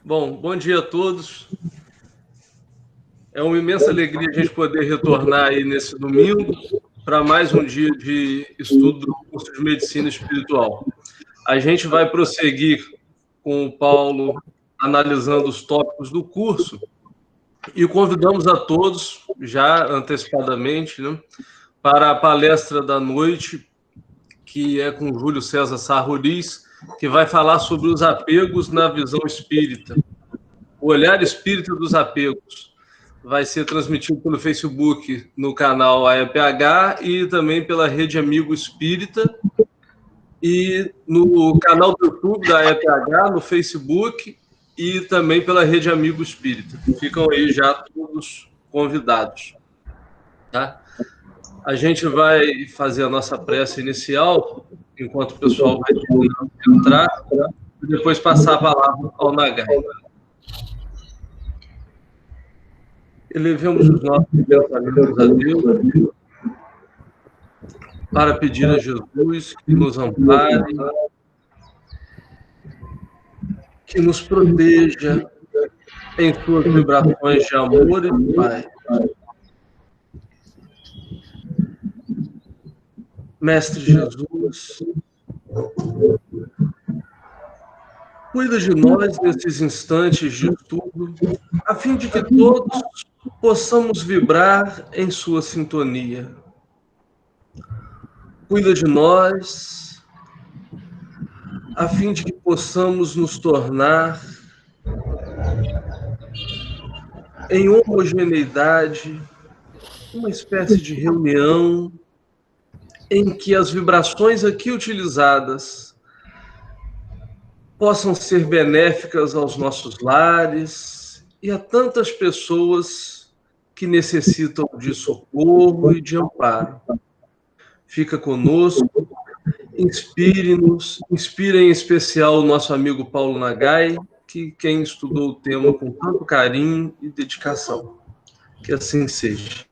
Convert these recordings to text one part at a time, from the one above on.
Bom dia a todos. É uma imensa alegria a gente poder retornar aí nesse domingo para mais um dia de estudo do curso de Medicina Espiritual. A gente vai prosseguir com o Paulo analisando os tópicos do curso e convidamos a todos, já antecipadamente, né, para a palestra da noite, que é com Júlio César Sarruriz, que vai falar sobre os apegos na visão espírita. O olhar espírita dos apegos vai ser transmitido pelo Facebook no canal AEPH e também pela Rede Amigo Espírita e no canal do YouTube da AEPH, no Facebook e também pela Rede Amigo Espírita. Ficam aí já todos convidados. Tá? A gente vai fazer a nossa prece inicial, enquanto o pessoal vai entrar, e depois passar a palavra ao Nagai. Elevemos os nossos pensamentos a Deus para pedir a Jesus que nos ampare, que nos proteja em suas vibrações de amor e de paz. Mestre Jesus, cuida de nós nesses instantes de estudo, a fim de que todos possamos vibrar em sua sintonia. Cuida de nós, a fim de que possamos nos tornar em homogeneidade, uma espécie de reunião em que as vibrações aqui utilizadas possam ser benéficas aos nossos lares e a tantas pessoas que necessitam de socorro e de amparo. Fica conosco, inspire-nos, inspire em especial o nosso amigo Paulo Nagai, que quem estudou o tema com tanto carinho e dedicação. Que assim seja.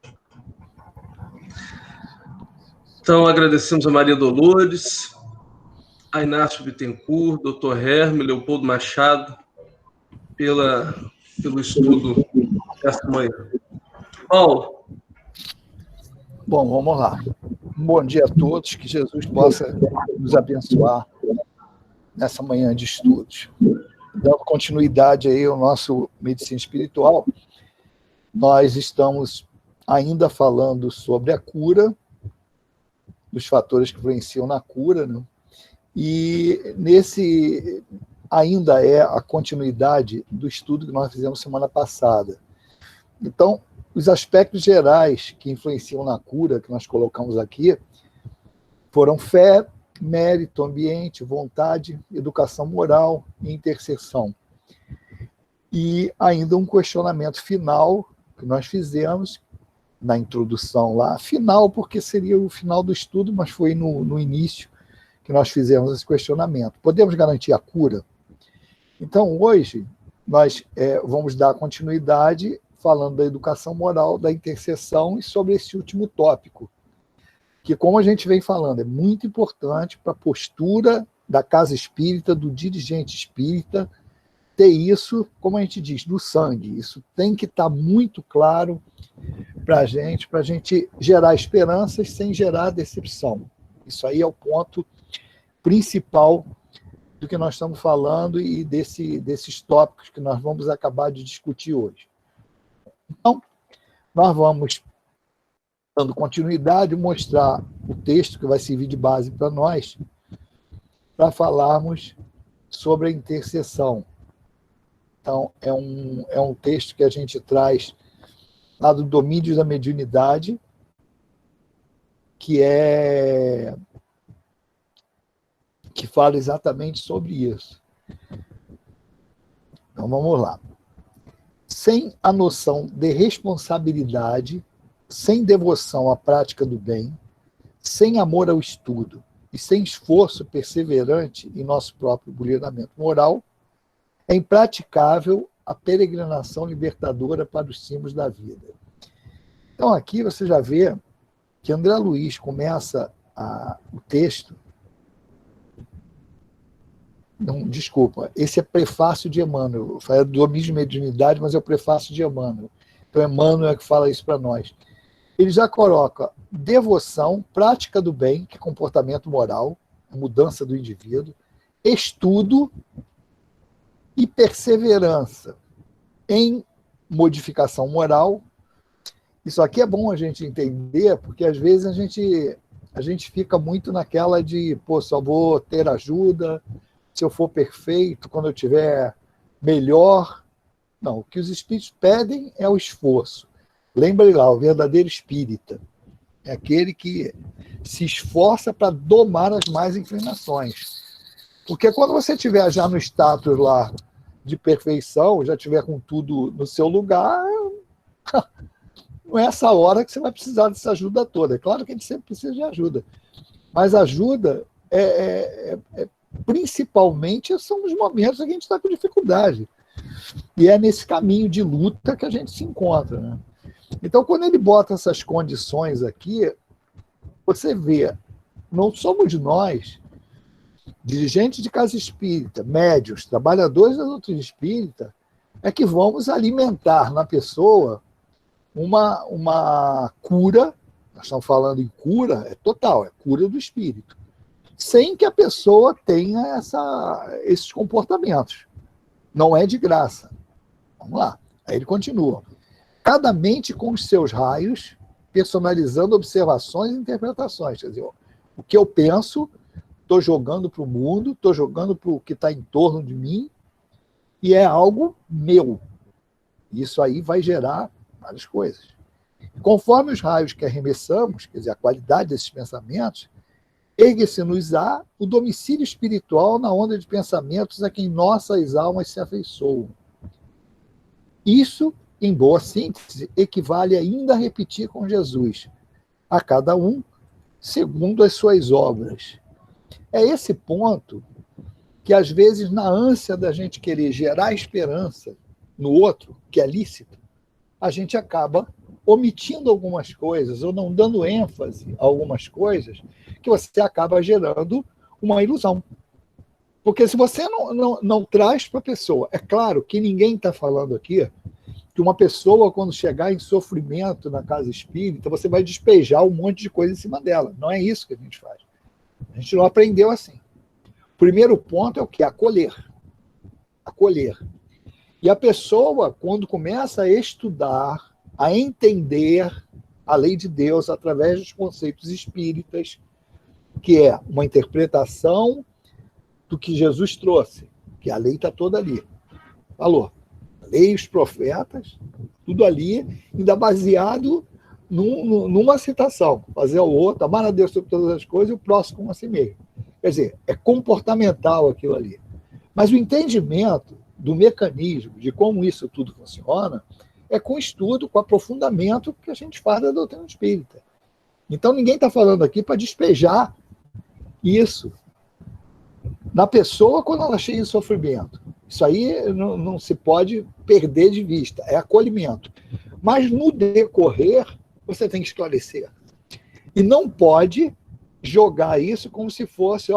Então, agradecemos a Maria Dolores, a Inácio Bittencourt, Dr. Herme, Leopoldo Machado, pelo estudo desta manhã. Paulo. Bom, vamos lá. Um bom dia a todos, que Jesus possa nos abençoar nessa manhã de estudos. Dando continuidade aí ao nosso Medicina Espiritual, nós estamos ainda falando sobre a cura, dos fatores que influenciam na cura, né? E nesse ainda é a continuidade do estudo que nós fizemos semana passada. Então, os aspectos gerais que influenciam na cura, que nós colocamos aqui, foram fé, mérito, ambiente, vontade, educação moral e intercessão. E ainda um questionamento final que nós fizemos na introdução lá, final porque seria o final do estudo, mas foi no início que nós fizemos esse questionamento. Podemos garantir a cura? Então, hoje, nós vamos dar continuidade falando da educação moral, da intercessão e sobre esse último tópico, que, como a gente vem falando, é muito importante para a postura da casa espírita, do dirigente espírita, ter isso, como a gente diz, no sangue. Isso tem que estar muito claro para a gente gerar esperanças sem gerar decepção. Isso aí é o ponto principal do que nós estamos falando e desses tópicos que nós vamos acabar de discutir hoje. Então, nós vamos, dando continuidade, mostrar o texto que vai servir de base para nós, para falarmos sobre a intercessão. Então, é um texto que a gente traz lá do Domínio da Mediunidade, que fala exatamente sobre isso. Então, vamos lá. Sem a noção de responsabilidade, sem devoção à prática do bem, sem amor ao estudo e sem esforço perseverante em nosso próprio burilhamento moral, é impraticável a peregrinação libertadora para os cimos da vida. Então, aqui você já vê que André Luiz começa o texto Não, desculpa, esse é prefácio de Emmanuel. Eu falei do domínio de mediunidade, mas é o prefácio de Emmanuel. Então, Emmanuel é que fala isso para nós. Ele já coloca devoção, prática do bem, que é comportamento moral, a mudança do indivíduo, estudo e perseverança em modificação moral. Isso aqui é bom a gente entender, porque às vezes a gente fica muito naquela de, pô, só vou ter ajuda se eu for perfeito, quando eu tiver melhor. Não, o que os espíritos pedem é o esforço. Lembre lá, o verdadeiro espírita é aquele que se esforça para domar as más inclinações. Porque quando você estiver já no status lá de perfeição, já estiver com tudo no seu lugar, não é essa hora que você vai precisar dessa ajuda toda. É claro que a gente sempre precisa de ajuda, mas ajuda principalmente são os momentos em que a gente está com dificuldade. E é nesse caminho de luta que a gente se encontra, né? Então, quando ele bota essas condições aqui, você vê, não somos nós, dirigentes de casa espírita, médios, trabalhadores da doutrina espírita, é que vamos alimentar na pessoa uma cura. Nós estamos falando em cura, é total, é cura do espírito, sem que a pessoa tenha esses comportamentos. Não é de graça. Vamos lá. Aí ele continua. Cada mente com os seus raios, personalizando observações e interpretações. Quer dizer, o que eu penso, estou jogando para o mundo, estou jogando para o que está em torno de mim, e é algo meu. Isso aí vai gerar várias coisas. Conforme os raios que arremessamos, quer dizer, a qualidade desses pensamentos, ergue-se-nos-á o domicílio espiritual na onda de pensamentos a quem nossas almas se afeiçoam. Isso, em boa síntese, equivale ainda a repetir com Jesus, a cada um segundo as suas obras. É esse ponto que, às vezes, na ânsia da gente querer gerar esperança no outro, que é lícito, a gente acaba omitindo algumas coisas ou não dando ênfase a algumas coisas que você acaba gerando uma ilusão. Porque se você não traz para a pessoa, é claro que ninguém está falando aqui que uma pessoa, quando chegar em sofrimento na casa espírita, você vai despejar um monte de coisa em cima dela. Não é isso que a gente faz. A gente não aprendeu assim. O primeiro ponto é o quê? Acolher. Acolher. E a pessoa, quando começa a estudar, a entender a lei de Deus através dos conceitos espíritas, que é uma interpretação do que Jesus trouxe, que a lei está toda ali. Falou. A lei, os profetas, tudo ali, ainda baseado numa citação. Fazer ao outro, amar a Deus sobre todas as coisas e o próximo como a si mesmo. Quer dizer, é comportamental aquilo ali. Mas o entendimento do mecanismo, de como isso tudo funciona, é com estudo, com aprofundamento que a gente faz da doutrina espírita. Então, ninguém está falando aqui para despejar isso na pessoa quando ela chega em sofrimento. Isso aí não se pode perder de vista, é acolhimento. Mas, no decorrer, você tem que esclarecer. E não pode jogar isso como se fosse,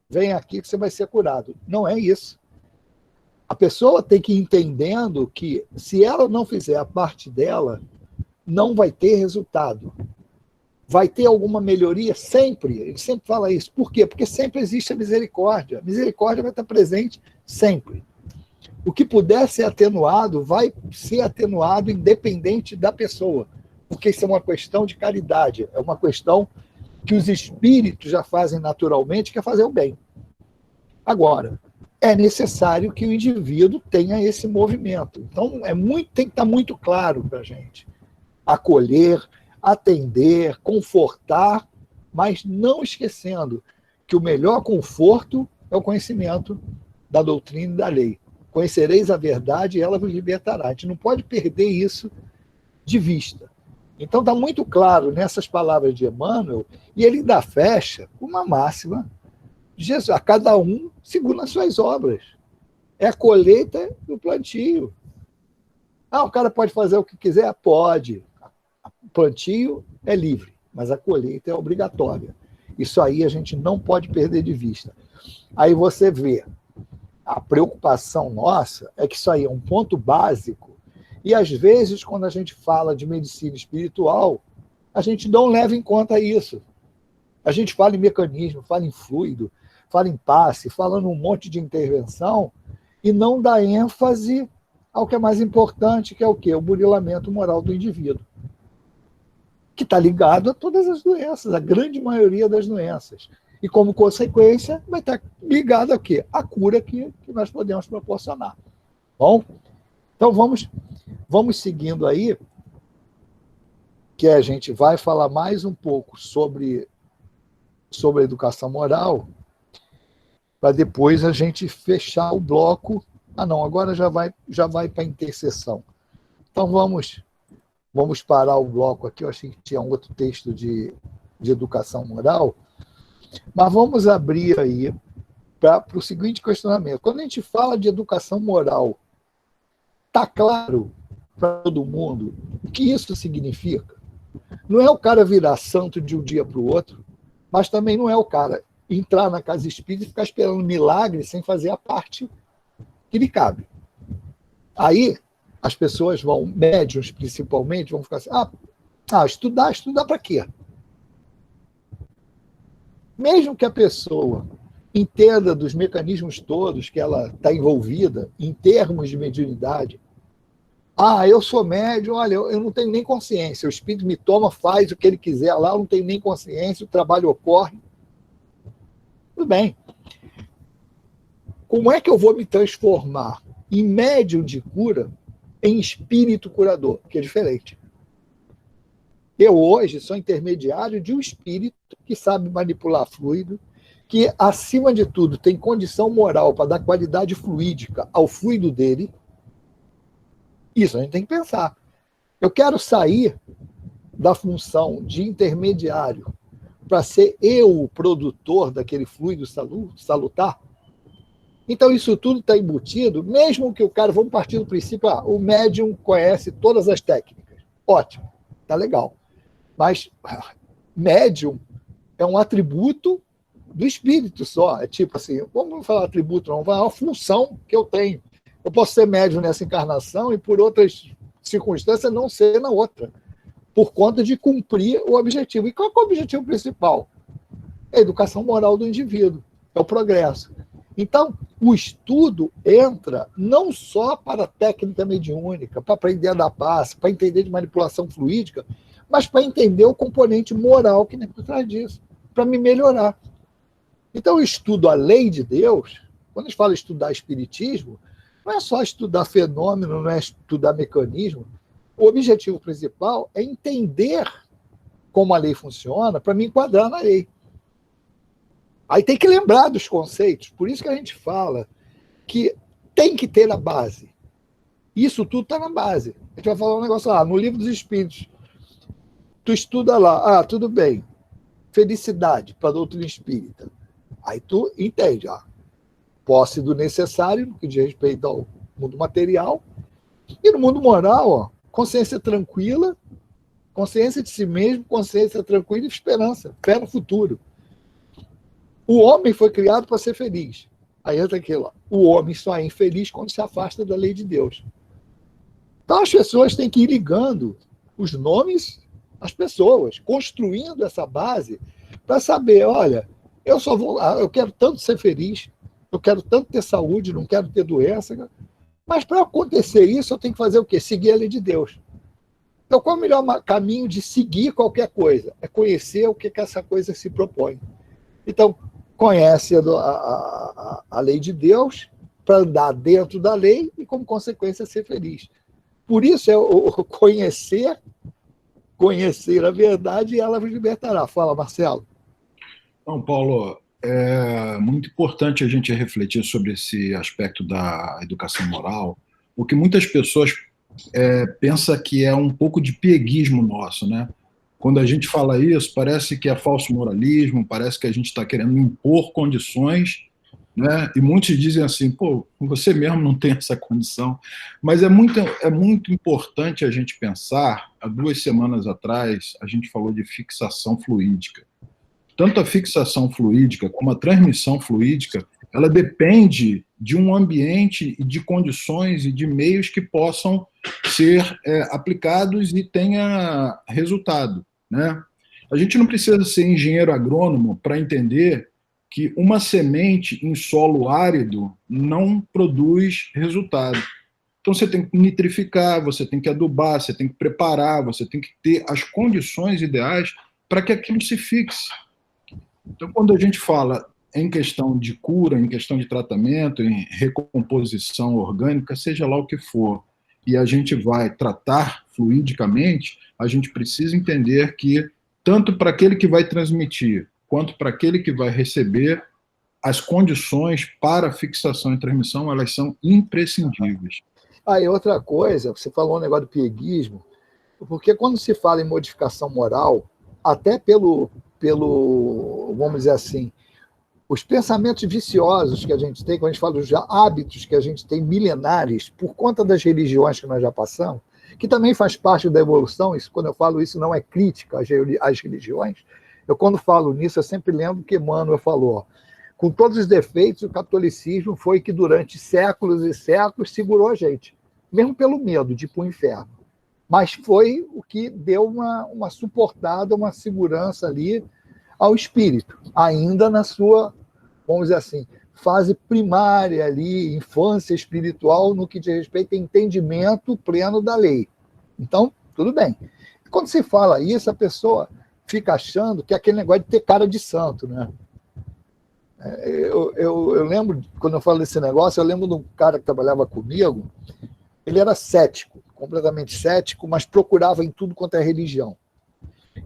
vem aqui que você vai ser curado. Não é isso. A pessoa tem que ir entendendo que, se ela não fizer a parte dela, não vai ter resultado. Vai ter alguma melhoria? Sempre. Ele sempre fala isso. Por quê? Porque sempre existe a misericórdia. A misericórdia vai estar presente sempre. O que puder ser atenuado, vai ser atenuado independente da pessoa. Porque isso é uma questão de caridade. É uma questão que os espíritos já fazem naturalmente, que é fazer o bem. Agora, é necessário que o indivíduo tenha esse movimento. Então, tem que estar muito claro para a gente. Acolher, atender, confortar, mas não esquecendo que o melhor conforto é o conhecimento da doutrina e da lei. Conhecereis a verdade e ela vos libertará. A gente não pode perder isso de vista. Então está muito claro nessas palavras de Emmanuel, e ele ainda fecha uma máxima de Jesus, a cada um segundo as suas obras. É a colheita e o plantio. O cara pode fazer o que quiser? Pode. O plantio é livre, mas a colheita é obrigatória. Isso aí a gente não pode perder de vista. Aí você vê A preocupação nossa é que isso aí é um ponto básico, e às vezes, quando a gente fala de medicina espiritual, a gente não leva em conta isso. A gente fala em mecanismo, fala em fluido, fala em passe, fala num monte de intervenção, e não dá ênfase ao que é mais importante, que é o quê? O burilamento moral do indivíduo, que está ligado a todas as doenças, a grande maioria das doenças. E, como consequência, vai estar ligado a quê? A cura que nós podemos proporcionar. Bom? Então, vamos seguindo aí, que a gente vai falar mais um pouco sobre a educação moral, para depois a gente fechar o bloco. Não, agora já vai para a intercessão. Então, vamos parar o bloco aqui. Eu achei que tinha um outro texto de educação moral, mas vamos abrir aí para o seguinte questionamento. Quando a gente fala de educação moral, está claro para todo mundo o que isso significa? Não é o cara virar santo de um dia para o outro, mas também não é o cara entrar na casa espírita e ficar esperando milagre sem fazer a parte que lhe cabe. Aí as pessoas vão, médiuns principalmente, vão ficar assim, estudar para quê? Mesmo que a pessoa entenda dos mecanismos todos que ela está envolvida, em termos de mediunidade, eu sou médium, olha, eu não tenho nem consciência, o espírito me toma, faz o que ele quiser lá, eu não tenho nem consciência, o trabalho ocorre. Tudo bem. Como é que eu vou me transformar em médium de cura em espírito curador? Que é diferente. Eu hoje sou intermediário de um espírito que sabe manipular fluido, que, acima de tudo, tem condição moral para dar qualidade fluídica ao fluido dele. Isso a gente tem que pensar. Eu quero sair da função de intermediário para ser eu o produtor daquele fluido salutar. Então, isso tudo está embutido, mesmo que o cara, vamos partir do princípio, o médium conhece todas as técnicas. Ótimo, tá legal. Mas médium é um atributo do espírito só. É tipo assim, vamos falar atributo, não, é uma função que eu tenho. Eu posso ser médium nessa encarnação e, por outras circunstâncias, não ser na outra, por conta de cumprir o objetivo. E qual é o objetivo principal? É a educação moral do indivíduo, é o progresso. Então, o estudo entra não só para a técnica mediúnica, para aprender a dar passe, para entender de manipulação fluídica, mas para entender o componente moral que tem por trás disso, para me melhorar. Então, eu estudo a lei de Deus. Quando a gente fala estudar espiritismo, não é só estudar fenômeno, não é estudar mecanismo. O objetivo principal é entender como a lei funciona para me enquadrar na lei. Aí tem que lembrar dos conceitos. Por isso que a gente fala que tem que ter a base. Isso tudo está na base. A gente vai falar um negócio lá, no Livro dos Espíritos. Tu estuda lá, tudo bem. Felicidade para a doutrina espírita. Aí tu entende, posse do necessário, no que diz respeito ao mundo material. E no mundo moral, consciência tranquila, consciência de si mesmo, consciência tranquila e esperança, fé no futuro. O homem foi criado para ser feliz. Aí entra aquilo, o homem só é infeliz quando se afasta da lei de Deus. Então as pessoas têm que ir ligando os nomes às pessoas, construindo essa base para saber, olha, eu quero tanto ser feliz, eu quero tanto ter saúde, não quero ter doença, mas para acontecer isso eu tenho que fazer o quê? Seguir a lei de Deus. Então qual é o melhor caminho de seguir qualquer coisa? É conhecer o que essa coisa se propõe. Então, conhece a lei de Deus para andar dentro da lei e, como consequência, ser feliz. Por isso é o conhecer a verdade e ela vos libertará. Fala, Marcelo. Então, Paulo, é muito importante a gente refletir sobre esse aspecto da educação moral, porque muitas pessoas pensam que é um pouco de pieguismo nosso, né? Quando a gente fala isso, parece que é falso moralismo, parece que a gente está querendo impor condições, né? E muitos dizem assim, pô, você mesmo não tem essa condição. Mas é muito importante a gente pensar, há 2 semanas atrás, a gente falou de fixação fluídica. Tanto a fixação fluídica como a transmissão fluídica, ela depende de um ambiente, de condições e de meios que possam ser aplicados e tenha resultado, né? A gente não precisa ser engenheiro agrônomo para entender que uma semente em solo árido não produz resultado. Então você tem que nitrificar, você tem que adubar, você tem que preparar, você tem que ter as condições ideais para que aquilo se fixe. Então, quando a gente fala em questão de cura, em questão de tratamento, em recomposição orgânica, seja lá o que for, e a gente vai tratar fluidicamente, a gente precisa entender que, tanto para aquele que vai transmitir, quanto para aquele que vai receber, as condições para fixação e transmissão, elas são imprescindíveis. E outra coisa, você falou um negócio do pieguismo, porque quando se fala em modificação moral, até pelo vamos dizer assim, os pensamentos viciosos que a gente tem, quando a gente fala dos hábitos que a gente tem milenares, por conta das religiões que nós já passamos, que também faz parte da evolução, isso, quando eu falo isso não é crítica às religiões, eu quando falo nisso, eu sempre lembro que Emmanuel falou, ó, com todos os defeitos, o catolicismo foi que durante séculos e séculos segurou a gente, mesmo pelo medo de ir para o inferno. Mas foi o que deu uma suportada, uma segurança ali ao espírito, ainda na sua, vamos dizer assim, fase primária ali, infância espiritual, no que diz respeito a entendimento pleno da lei. Então, tudo bem. Quando se fala isso, a pessoa fica achando que é aquele negócio de ter cara de santo, né? Eu lembro, quando eu falo desse negócio, eu lembro de um cara que trabalhava comigo, ele era cético, completamente cético, mas procurava em tudo quanto é religião.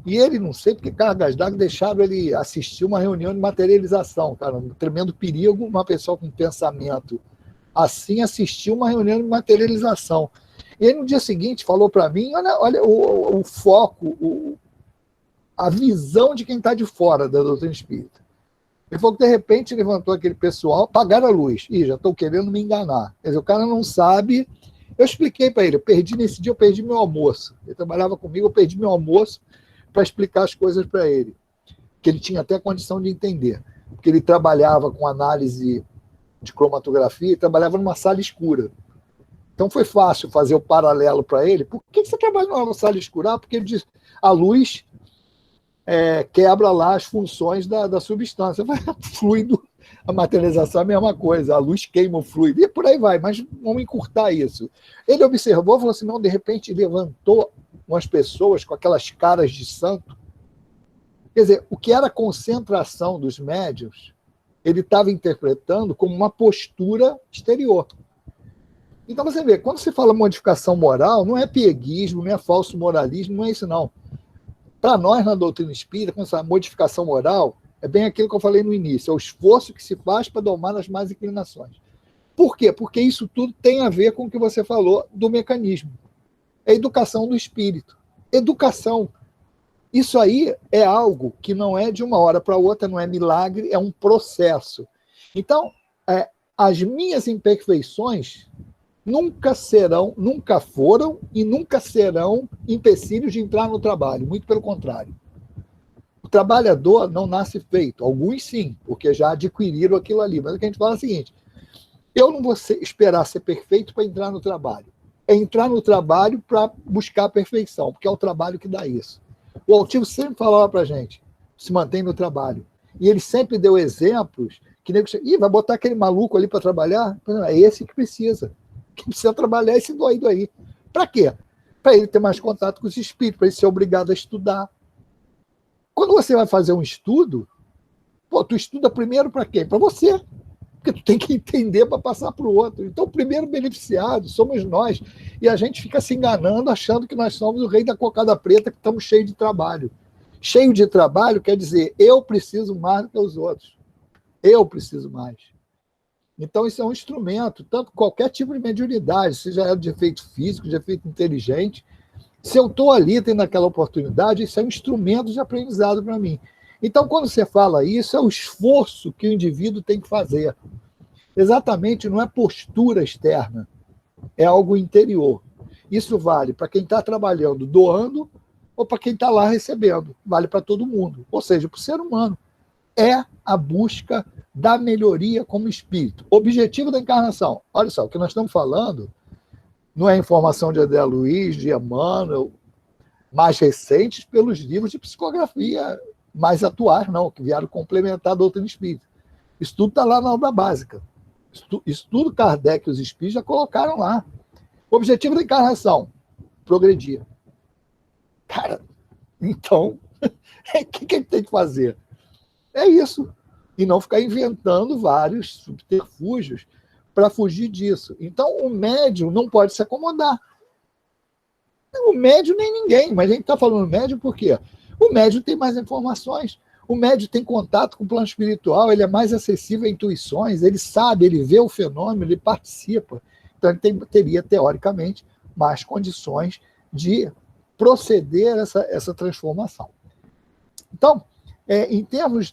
E ele, não sei porque cargas d'água deixaram ele assistir uma reunião de materialização, cara, um tremendo perigo, uma pessoa com pensamento assim assistir uma reunião de materialização. E ele, no dia seguinte, falou para mim, olha o foco, a visão de quem está de fora da doutrina espírita. Ele falou que, de repente, levantou aquele pessoal, apagaram a luz. Já estou querendo me enganar. Quer dizer, o cara não sabe. Eu expliquei para ele, nesse dia eu perdi meu almoço. Ele trabalhava comigo, eu perdi meu almoço para explicar as coisas para ele, que ele tinha até condição de entender. Porque ele trabalhava com análise de cromatografia e trabalhava numa sala escura. Então foi fácil fazer o paralelo para ele. Por que você trabalha numa sala escura? Porque ele diz, a luz quebra lá as funções da substância. Fluido, a materialização é a mesma coisa, a luz queima o fluido, e por aí vai, mas vamos encurtar isso. Ele observou, falou assim, não, de repente levantou umas pessoas com aquelas caras de santo. Quer dizer, o que era a concentração dos médiuns, ele estava interpretando como uma postura exterior. Então você vê, quando se fala modificação moral, não é pieguismo, não é falso moralismo, não é isso não. Para nós, na doutrina espírita, quando essa modificação moral, é bem aquilo que eu falei no início, é o esforço que se faz para domar as más inclinações. Por quê? Porque isso tudo tem a ver com o que você falou do mecanismo. É a educação do espírito. Educação. Isso aí é algo que não é de uma hora para outra, não é milagre, é um processo. Então, as minhas imperfeições nunca foram e nunca serão empecilhos de entrar no trabalho, muito pelo contrário. O trabalhador não nasce feito, alguns sim, porque já adquiriram aquilo ali, mas o que a gente fala é o seguinte, eu não vou esperar ser perfeito para entrar no trabalho, é entrar no trabalho para buscar a perfeição, porque é o trabalho que dá isso. O Altivo sempre falava para a gente, se mantém no trabalho, e ele sempre deu exemplos que vai botar aquele maluco ali para trabalhar? É esse que precisa. Quem precisa trabalhar é esse doido aí. Para quê? Para ele ter mais contato com os espíritos, para ele ser obrigado a estudar. Quando você vai fazer um estudo, tu estuda primeiro para quem? Para você. Porque tu tem que entender para passar para o outro. Então, o primeiro beneficiado somos nós. E a gente fica se enganando, achando que nós somos o rei da cocada preta, que estamos cheios de trabalho. Cheio de trabalho quer dizer, eu preciso mais do que os outros. Eu preciso mais. Então, isso é um instrumento, tanto qualquer tipo de mediunidade, seja de efeito físico, de efeito inteligente. Se eu estou ali tendo aquela oportunidade, isso é um instrumento de aprendizado para mim. Então, quando você fala isso, é o esforço que o indivíduo tem que fazer. Exatamente, não é postura externa, é algo interior. Isso vale para quem está trabalhando, doando, ou para quem está lá recebendo. Vale para todo mundo, ou seja, para o ser humano. é a busca da melhoria como espírito. Objetivo da encarnação. Olha só, o que nós estamos falando não é informação de André Luiz, de Emmanuel, mais recentes pelos livros de psicografia mais atuais, não, que vieram complementar a doutrina espírita. Isso tudo está lá na obra básica. Isso tudo Kardec e os espíritos já colocaram lá. O objetivo da encarnação, progredir. Cara, então, o que ele tem que fazer? É isso. E não ficar inventando vários subterfúgios para fugir disso. Então, o médium não pode se acomodar. O médium nem ninguém, mas a gente está falando médium por quê? O médium tem mais informações, o médium tem contato com o plano espiritual, ele é mais acessível a intuições, ele sabe, ele vê o fenômeno, ele participa. Então, ele teria, teoricamente, mais condições de proceder essa transformação. Então, em termos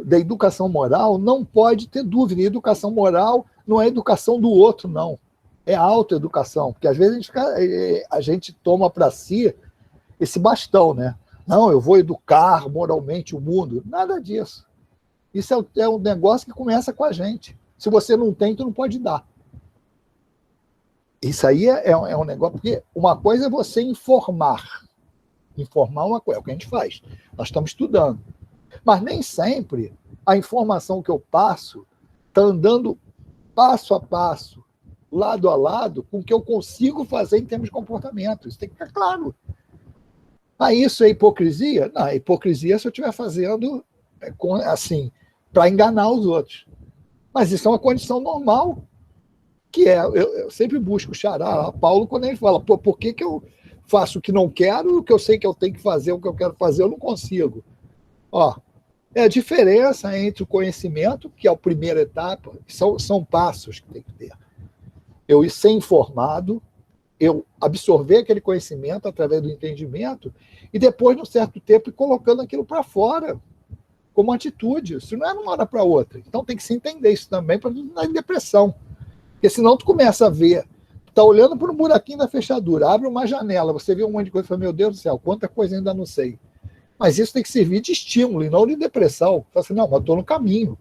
da educação moral, não pode ter dúvida. Educação moral não é educação do outro, não. É autoeducação, porque às vezes a gente toma para si esse bastão, né? Não, eu vou educar moralmente o mundo. Nada disso. Isso é um negócio que começa com a gente. Se você não tem, tu não pode dar. Isso aí é um negócio, porque uma coisa é você informar. Informar uma coisa, é o que a gente faz. Nós estamos estudando. Mas nem sempre a informação que eu passo está andando passo a passo, lado a lado, com o que eu consigo fazer em termos de comportamento. Isso tem que ficar claro. Isso é hipocrisia? Não, é hipocrisia se eu estiver fazendo assim, para enganar os outros. Mas isso é uma condição normal, que eu sempre busco xará Paulo quando ele fala, por que eu faço o que não quero, o que eu sei que eu tenho que fazer, o que eu quero fazer, eu não consigo. É a diferença entre o conhecimento, que é a primeira etapa, são passos que tem que ter. Eu ser informado, eu absorver aquele conhecimento através do entendimento e depois, num certo tempo, ir colocando aquilo para fora, como atitude. Isso não é de uma hora para outra. Então tem que se entender isso também para não dar em depressão. Porque senão tu começa a ver, tu está olhando por um buraquinho da fechadura, abre uma janela, você vê um monte de coisa e fala, meu Deus do céu, quanta coisa ainda não sei. Mas isso tem que servir de estímulo e não de depressão. Fala assim, não, mas estou no caminho.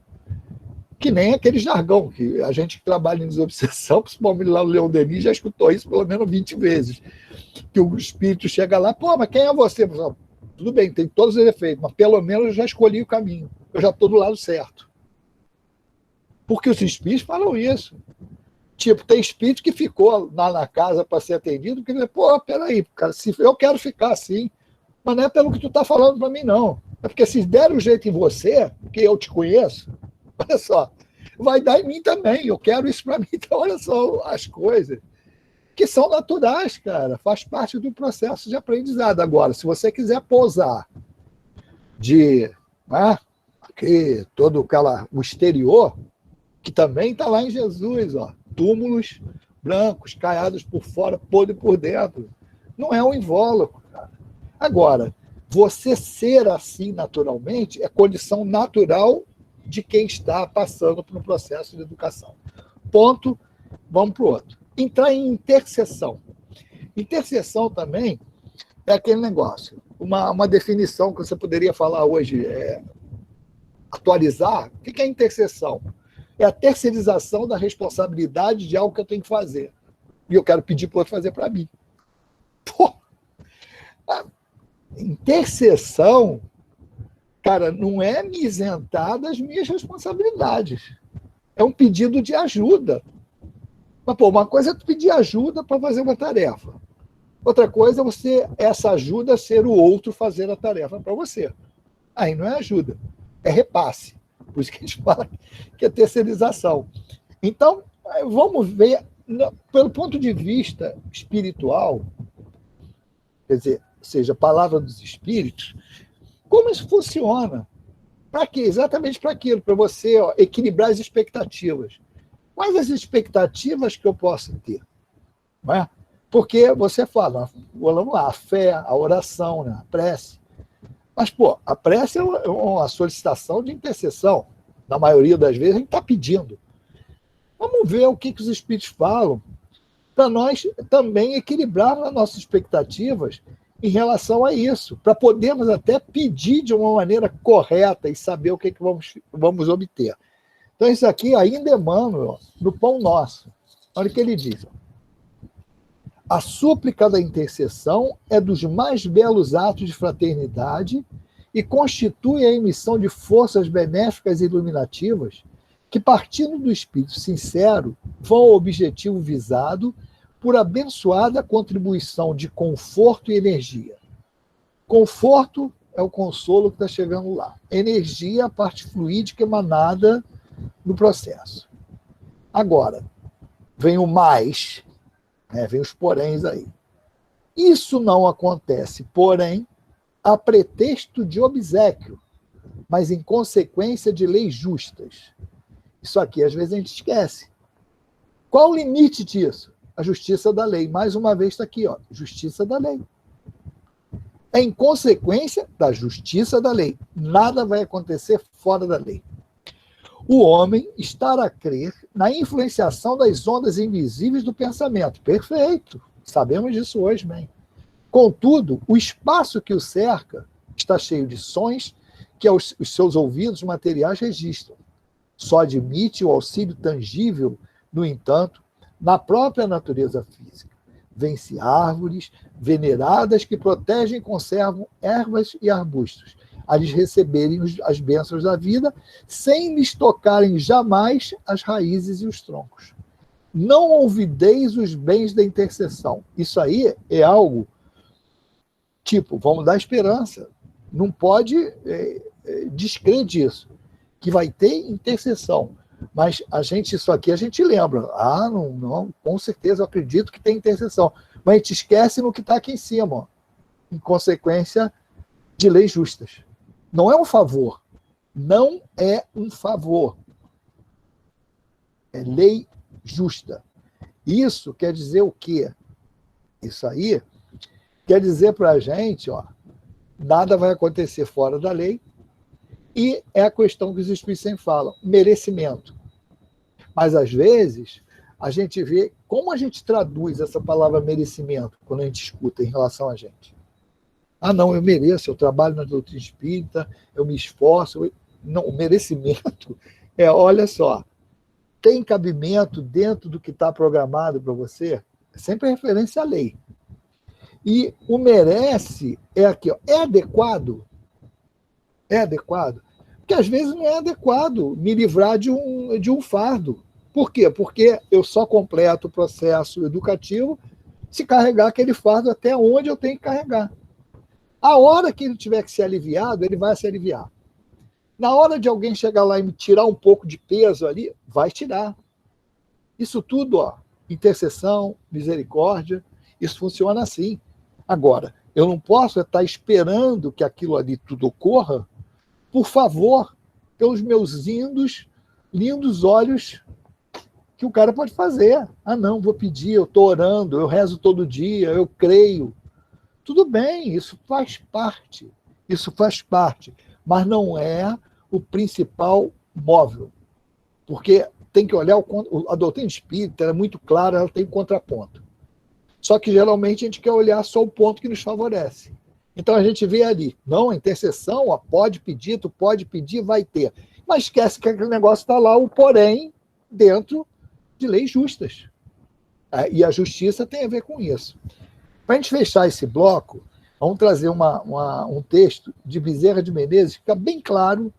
Que nem aquele jargão, que a gente que trabalha em desobsessão, principalmente lá no Leon Denis, já escutou isso pelo menos 20 vezes. Que o espírito chega lá, mas quem é você? Falo, tudo bem, tem todos os efeitos, mas pelo menos eu já escolhi o caminho. Eu já estou do lado certo. Porque os espíritos falam isso. Tipo, tem espírito que ficou lá na casa para ser atendido, porque, peraí, cara, se eu quero ficar assim, mas não é pelo que tu está falando para mim, não. É porque se der um jeito em você, que eu te conheço, olha só, vai dar em mim também. Eu quero isso para mim. Então, olha só as coisas que são naturais, cara. Faz parte do processo de aprendizado. Agora, se você quiser pousar aqui, todo o exterior, que também está lá em Jesus, túmulos brancos, caiados por fora, podre por dentro. Não é um invólucro, cara. Agora, você ser assim naturalmente é condição natural de quem está passando por um processo de educação. Ponto, vamos para o outro. Entrar em intercessão. Intercessão também é aquele negócio, uma definição que você poderia falar hoje, atualizar. O que é intercessão? É a terceirização da responsabilidade de algo que eu tenho que fazer. E eu quero pedir para o outro fazer para mim. Intercessão, cara, não é me isentar das minhas responsabilidades. É um pedido de ajuda. Mas, uma coisa é tu pedir ajuda para fazer uma tarefa. Outra coisa é essa ajuda ser o outro fazer a tarefa para você. Aí não é ajuda, é repasse. Por isso que a gente fala que é terceirização. Então, vamos ver, pelo ponto de vista espiritual, quer dizer, ou seja, a palavra dos espíritos, como isso funciona? Para quê? Exatamente para aquilo, para você equilibrar as expectativas. Quais as expectativas que eu posso ter? Não é? Porque você fala, vamos lá, a fé, a oração, né? A prece. Mas, a prece é uma solicitação de intercessão. Na maioria das vezes, a gente está pedindo. Vamos ver o que os espíritos falam para nós também equilibrar as nossas expectativas em relação a isso, para podermos até pedir de uma maneira correta e saber o que vamos obter. Então, isso aqui ainda Emmanuel, no Pão Nosso. Olha o que ele diz. A súplica da intercessão é dos mais belos atos de fraternidade e constitui a emissão de forças benéficas e iluminativas que, partindo do espírito sincero, vão ao objetivo visado por abençoada contribuição de conforto e energia. Conforto é o consolo que está chegando lá. Energia, a parte fluídica emanada no processo. Agora, vem o mais, vem os poréns aí. Isso não acontece, porém, a pretexto de obséquio, mas em consequência de leis justas. Isso aqui, às vezes, a gente esquece. Qual o limite disso? A justiça da lei. Mais uma vez está aqui, justiça da lei. É em consequência da justiça da lei. Nada vai acontecer fora da lei. O homem estará a crer na influenciação das ondas invisíveis do pensamento. Perfeito. Sabemos disso hoje bem. Contudo, o espaço que o cerca está cheio de sons que os seus ouvidos materiais registram. Só admite o auxílio tangível, no entanto, na própria natureza física. Vê-se árvores veneradas que protegem e conservam ervas e arbustos, a lhes receberem as bênçãos da vida, sem lhes tocarem jamais as raízes e os troncos. Não olvideis os bens da intercessão. Isso aí é algo, tipo, vamos dar esperança. Não pode descrer disso, que vai ter intercessão. Mas isso aqui a gente lembra. Não, com certeza eu acredito que tem intercessão. Mas a gente esquece no que está aqui em cima, em consequência de leis justas. Não é um favor. Não é um favor. É lei justa. Isso quer dizer o quê? Isso aí quer dizer para a gente, nada vai acontecer fora da lei, e é a questão que os espíritos sempre falam, merecimento. Mas, às vezes, a gente vê como a gente traduz essa palavra merecimento quando a gente escuta em relação a gente. Não, eu mereço, eu trabalho na doutrina espírita, eu me esforço. Não, o merecimento olha só, tem cabimento dentro do que está programado para você? É sempre referência à lei. E o merece é aqui, é adequado? É adequado? Porque às vezes não é adequado me livrar de um fardo. Por quê? Porque eu só completo o processo educativo se carregar aquele fardo até onde eu tenho que carregar. A hora que ele tiver que ser aliviado, ele vai se aliviar. Na hora de alguém chegar lá e me tirar um pouco de peso ali, vai tirar. Isso tudo, intercessão, misericórdia, isso funciona assim. Agora, eu não posso estar esperando que aquilo ali tudo ocorra, por favor, pelos meus lindos olhos que o cara pode fazer. Não, vou pedir, eu estou orando, eu rezo todo dia, eu creio. Tudo bem, isso faz parte, mas não é o principal móvel, porque tem que olhar, a doutrina espírita é muito clara, ela tem contraponto. Só que, geralmente, a gente quer olhar só o ponto que nos favorece. Então, a gente vê ali, não, a intercessão, pode pedir, tu pode pedir, vai ter. Mas esquece que aquele negócio está lá, o porém, dentro de leis justas. E a justiça tem a ver com isso. Para a gente fechar esse bloco, vamos trazer um texto de Bezerra de Menezes, fica bem claro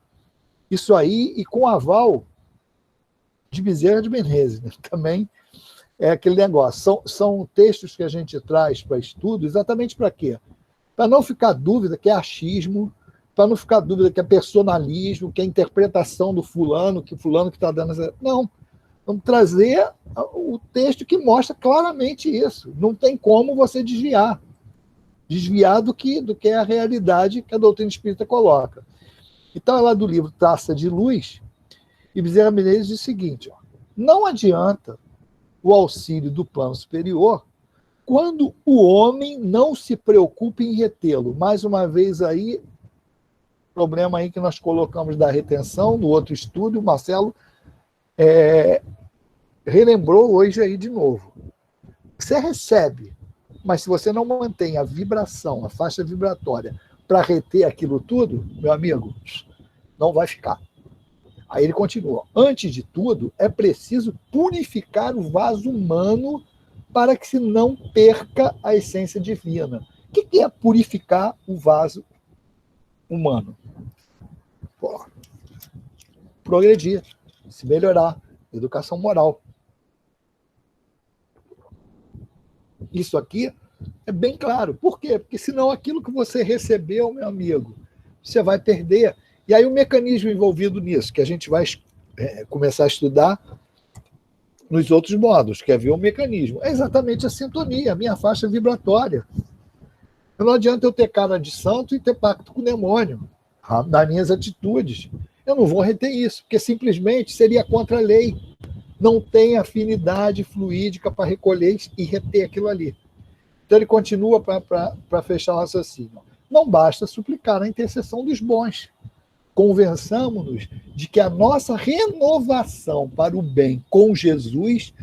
isso aí, e com aval de Bezerra de Menezes, né? Também é aquele negócio. São textos que a gente traz para estudo, exatamente para quê? Para não ficar dúvida que é achismo, para não ficar dúvida que é personalismo, que é interpretação do fulano, que está dando essa... Não, vamos trazer o texto que mostra claramente isso. Não tem como você desviar do que é a realidade que a doutrina espírita coloca. Então, é lá do livro Taça de Luz, e Bezerra Menezes diz o seguinte, não adianta o auxílio do plano superior quando o homem não se preocupa em retê-lo. Mais uma vez aí, problema aí que nós colocamos da retenção, no outro estudo, o Marcelo relembrou hoje aí de novo. Você recebe Mas se você não mantém a vibração, a faixa vibratória, para reter aquilo tudo, meu amigo, não vai ficar. Aí ele continua. Antes de tudo, é preciso purificar o vaso humano para que se não perca a essência divina. O que é purificar o vaso humano? Pô, progredir, se melhorar, educação moral. Isso aqui é bem claro. Por quê? Porque senão aquilo que você recebeu, meu amigo, você vai perder. E aí o mecanismo envolvido nisso, que a gente vai começar a estudar nos outros módulos, quer ver o mecanismo, é exatamente a sintonia, a minha faixa vibratória. Não adianta eu ter cara de santo e ter pacto com o demônio nas minhas atitudes. Eu não vou reter isso, porque simplesmente seria contra a lei. Não tem afinidade fluídica para recolher e reter aquilo ali. Então ele continua para fechar o raciocínio. Não basta suplicar a intercessão dos bons. Convençamos-nos de que a nossa renovação para o bem com Jesus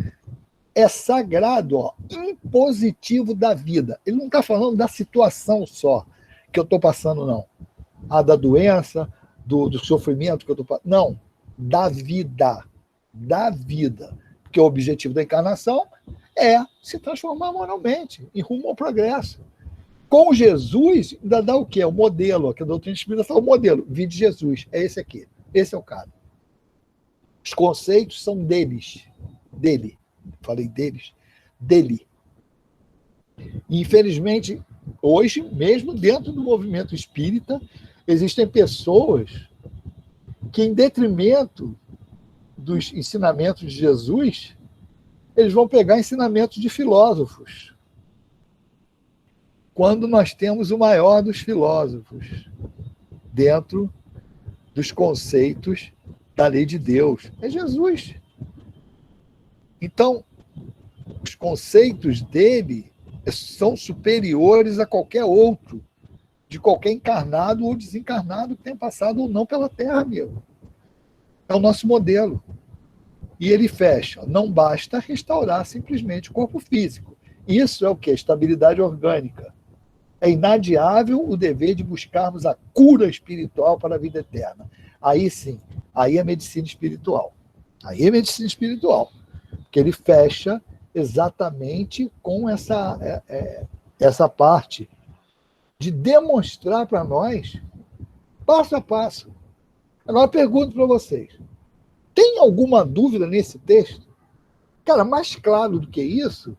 é sagrado, ó, impositivo da vida. Ele não está falando da situação só que eu estou passando, não. Da doença, do sofrimento que eu estou passando. Não, da vida. Da vida. Porque o objetivo da encarnação é se transformar moralmente, em rumo ao progresso. Com Jesus, ainda dá o quê? O modelo, que a doutrina espírita fala, o modelo, vide Jesus, é esse aqui, esse é o cara. Os conceitos são dele, falei deles, dele. E, infelizmente, hoje, mesmo dentro do movimento espírita, existem pessoas que, em detrimento dos ensinamentos de Jesus, eles vão pegar ensinamentos de filósofos. Quando nós temos o maior dos filósofos dentro dos conceitos da lei de Deus. É Jesus. Então, os conceitos dele são superiores a qualquer outro, de qualquer encarnado ou desencarnado que tenha passado ou não pela Terra, amigo. É o nosso modelo. E ele fecha. Não basta restaurar simplesmente o corpo físico. Isso é o quê? Estabilidade orgânica. É inadiável o dever de buscarmos a cura espiritual para a vida eterna. Aí sim, aí é medicina espiritual. Aí é medicina espiritual. Porque ele fecha exatamente com essa parte de demonstrar para nós, passo a passo. Agora eu pergunto para vocês, tem alguma dúvida nesse texto? Cara, mais claro do que isso,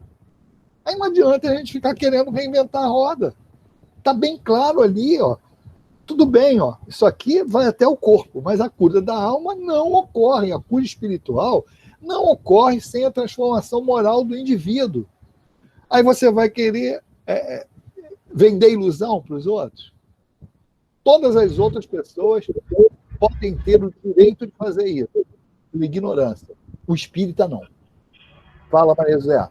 aí não adianta a gente ficar querendo reinventar a roda. Está bem claro ali, ó. Tudo bem, ó. Isso aqui vai até o corpo, mas a cura da alma não ocorre. A cura espiritual não ocorre sem a transformação moral do indivíduo. Aí você vai querer vender ilusão para os outros? Todas as outras pessoas podem ter o direito de fazer isso, por ignorância. O espírita não. Fala, Maria José.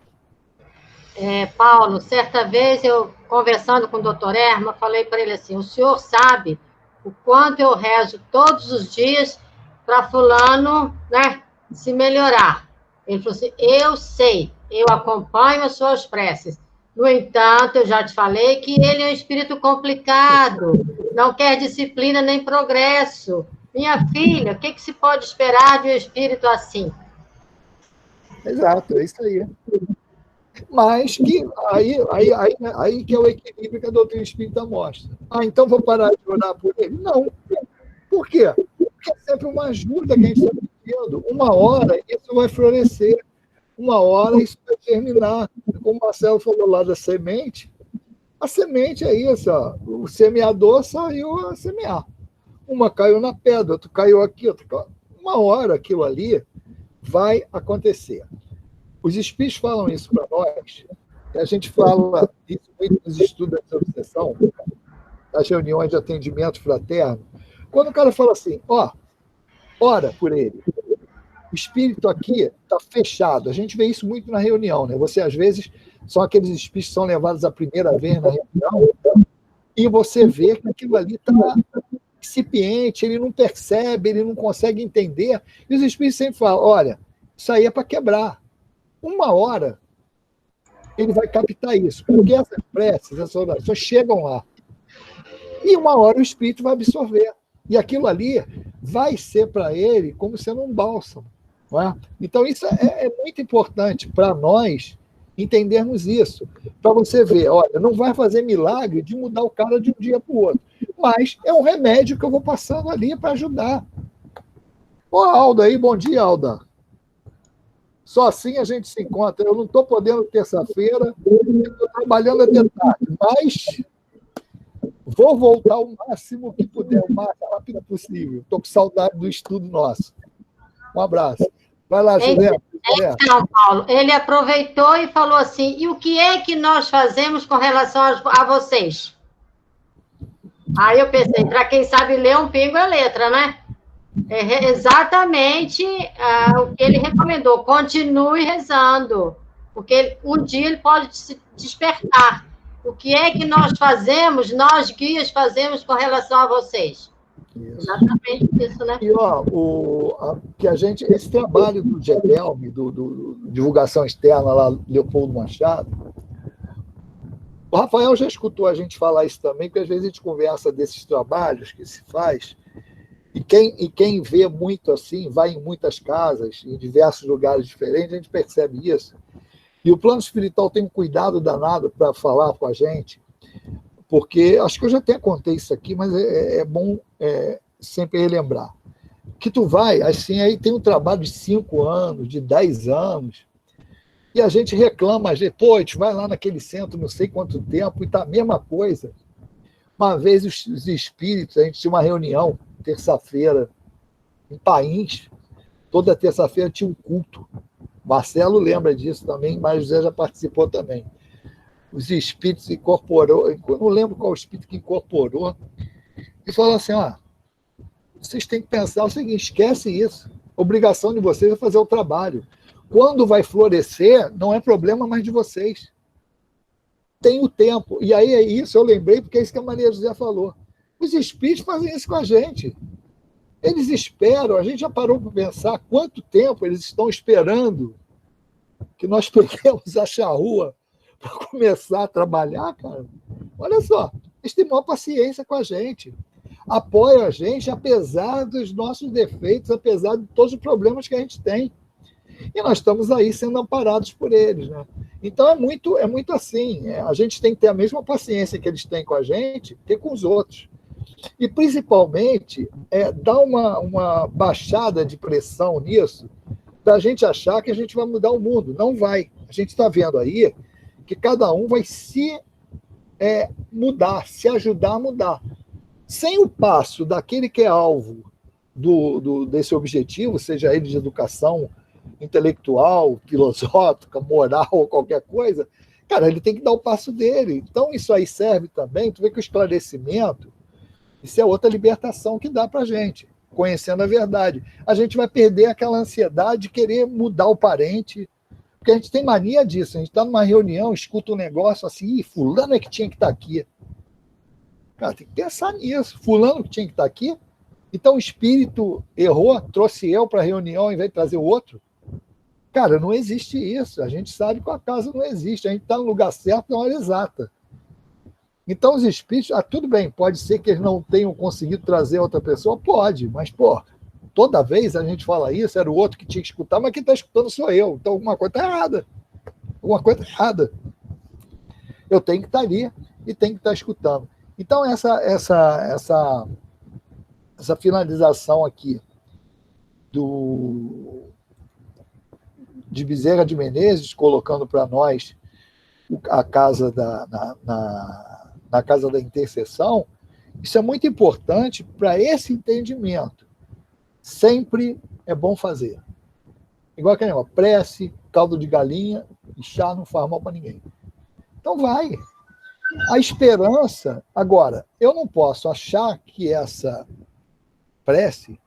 Paulo, certa vez eu, conversando com o doutor Erma, falei para ele assim, o senhor sabe o quanto eu rezo todos os dias para fulano, né, se melhorar. Ele falou assim, eu sei, eu acompanho as suas preces. No entanto, eu já te falei que ele é um espírito complicado, não quer disciplina nem progresso. Minha filha, o que se pode esperar de um espírito assim? Exato, é isso aí. Mas que aí que é o equilíbrio que a doutrina espírita mostra. Então vou parar de orar por ele? Não. Por quê? Porque é sempre uma ajuda que a gente está pedindo. Uma hora isso vai florescer. Uma hora isso vai germinar. Como o Marcelo falou lá da semente, a semente é isso. Ó. O semeador saiu a semear. Uma caiu na pedra, outra caiu aqui, outra caiu. Uma hora aquilo ali vai acontecer. Os espíritos falam isso para nós, a gente fala isso muito nos estudos dessa obsessão, nas reuniões de atendimento fraterno. Quando o cara fala assim, ora por ele, o espírito aqui está fechado. A gente vê isso muito na reunião, né? Você, às vezes, são aqueles espíritos que são levados a primeira vez na reunião e você vê que aquilo ali está incipiente, ele não percebe, ele não consegue entender. E os espíritos sempre falam, olha, isso aí é para quebrar. Uma hora ele vai captar isso, porque essas preces, essas orações chegam lá. E uma hora o espírito vai absorver. E aquilo ali vai ser para ele como sendo um bálsamo. Não é? Então, isso é muito importante para nós entendermos isso. Para você ver, olha, não vai fazer milagre de mudar o cara de um dia para o outro, mas é um remédio que eu vou passando ali para ajudar. Ô, Alda aí, bom dia, Alda. Só assim a gente se encontra. Eu não estou podendo terça-feira, estou trabalhando até tarde, mas vou voltar o máximo que puder, o mais rápido possível. Estou com saudade do estudo nosso. Um abraço. Vai lá, José. Então, Paulo, ele aproveitou e falou assim, e o que é que nós fazemos com relação a vocês? Aí eu pensei, para quem sabe ler, um pingo é letra, né? É exatamente o que ele recomendou, continue rezando, porque um dia ele pode se despertar. O que é que nós fazemos, nós guias fazemos com relação a vocês? Isso. Exatamente isso, né? E que a gente, esse trabalho do GEPELM, do Divulgação Externa, lá, Leopoldo Machado, o Rafael já escutou a gente falar isso também, porque às vezes a gente conversa desses trabalhos que se faz, e quem vê muito assim, vai em muitas casas, em diversos lugares diferentes, a gente percebe isso. E o plano espiritual tem um cuidado danado para falar com a gente, porque, acho que eu já até contei isso aqui, mas é bom sempre relembrar. Que tu vai, assim, aí tem um trabalho de 5 anos, de 10 anos, e a gente reclama, pô, a gente vai lá naquele centro não sei quanto tempo, e tá a mesma coisa. Uma vez os espíritos, a gente tinha uma reunião, terça-feira, em Pains, toda terça-feira tinha um culto. Marcelo lembra disso também, mas José já participou também. Os espíritos incorporou, não lembro qual espírito que incorporou, e falou assim, vocês têm que pensar o seguinte, esquece isso, a obrigação de vocês é fazer o trabalho. Quando vai florescer, não é problema mais de vocês. Tem o tempo. E aí é isso, eu lembrei, porque é isso que a Maria José falou. Os espíritos fazem isso com a gente. Eles esperam, a gente já parou para pensar quanto tempo eles estão esperando que nós peguemos a charrua para começar a trabalhar, cara. Olha só, eles têm maior paciência com a gente. Apoiam a gente, apesar dos nossos defeitos, apesar de todos os problemas que a gente tem. E nós estamos aí sendo amparados por eles, né? Então é muito assim, a gente tem que ter a mesma paciência que eles têm com a gente, que com os outros. E principalmente dar uma baixada de pressão nisso, para a gente achar que a gente vai mudar o mundo. Não vai. A gente está vendo aí que cada um vai se mudar, se ajudar a mudar. Sem o passo daquele que é alvo desse objetivo, seja ele de educação intelectual, filosófica, moral ou qualquer coisa, cara, ele tem que dar o passo dele. Então, isso aí serve também, tu vê que o esclarecimento, isso é outra libertação que dá para a gente, conhecendo a verdade. A gente vai perder aquela ansiedade de querer mudar o parente, porque a gente tem mania disso, a gente está numa reunião, escuta um negócio assim, fulano é que tinha que estar aqui. Cara, tem que pensar nisso, fulano que tinha que estar aqui, então o espírito errou, trouxe eu para a reunião ao invés de trazer o outro. Cara, não existe isso. A gente sabe que o acaso não existe. A gente está no lugar certo na hora exata. Então, os espíritos... tudo bem, pode ser que eles não tenham conseguido trazer outra pessoa? Pode, mas, toda vez a gente fala isso, era o outro que tinha que escutar, mas quem está escutando sou eu. Então, alguma coisa está errada. Alguma coisa está errada. Eu tenho que estar ali e tenho que estar escutando. Então, essa finalização aqui de Bezerra de Menezes, colocando para nós a casa na casa da intercessão, isso é muito importante para esse entendimento. Sempre é bom fazer. Igual aquele negócio, prece, caldo de galinha e chá não faz mal para ninguém. Então vai. A esperança... Agora, eu não posso achar que essa prece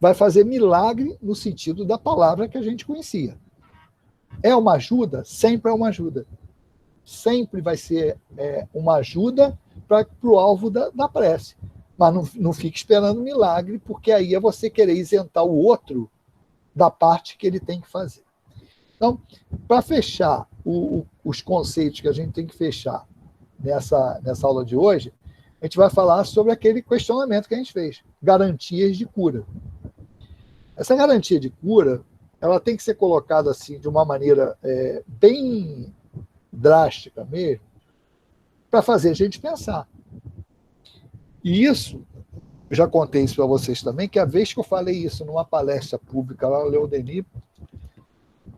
vai fazer milagre no sentido da palavra que a gente conhecia. É uma ajuda? Sempre é uma ajuda. Sempre vai ser uma ajuda para o alvo da prece. Mas não fique esperando milagre, porque aí é você querer isentar o outro da parte que ele tem que fazer. Então, para fechar os conceitos que a gente tem que fechar nessa aula de hoje, a gente vai falar sobre aquele questionamento que a gente fez, garantias de cura. Essa garantia de cura, ela tem que ser colocada assim, de uma maneira bem drástica mesmo, para fazer a gente pensar. E isso, eu já contei isso para vocês também, que a vez que eu falei isso numa palestra pública lá no Leon Denis,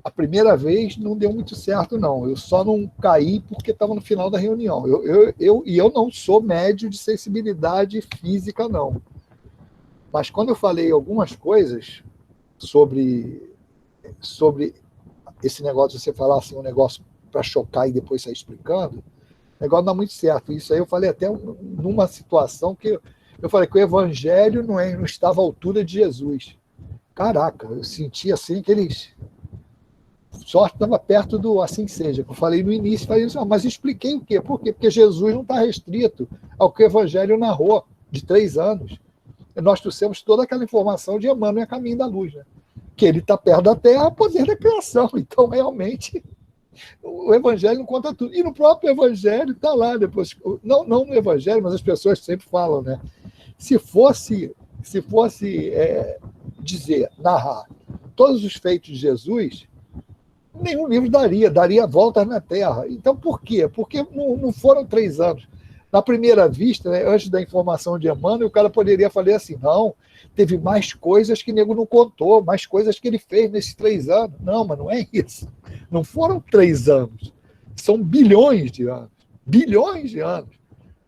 a primeira vez não deu muito certo, não. Eu só não caí porque estava no final da reunião. Eu não sou médio de sensibilidade física, não. Mas quando eu falei algumas coisas sobre esse negócio de você falar assim, um negócio para chocar e depois sair explicando, o negócio não dá muito certo. Isso aí eu falei até numa situação que eu falei que o evangelho não estava à altura de Jesus. Caraca, eu senti assim aqueles... Sorte estava perto do assim seja, que eu falei no início, falei assim, mas expliquei o quê? Por quê? Porque Jesus não está restrito ao que o Evangelho narrou de 3 anos. Nós trouxemos toda aquela informação de Emmanuel a caminho da luz, né? Que ele está perto da Terra, poder da criação. Então, realmente, o Evangelho não conta tudo. E no próprio Evangelho está lá depois. Não no Evangelho, mas as pessoas sempre falam, né? Se fosse narrar todos os feitos de Jesus, nenhum livro daria voltas na Terra. Então, por quê? Porque não foram 3 anos. Na primeira vista, né, antes da informação de Emmanuel, o cara poderia falar assim, não, teve mais coisas que o nego não contou, mais coisas que ele fez nesses 3 anos. Não, mas não é isso. Não foram 3 anos. São bilhões de anos. Bilhões de anos.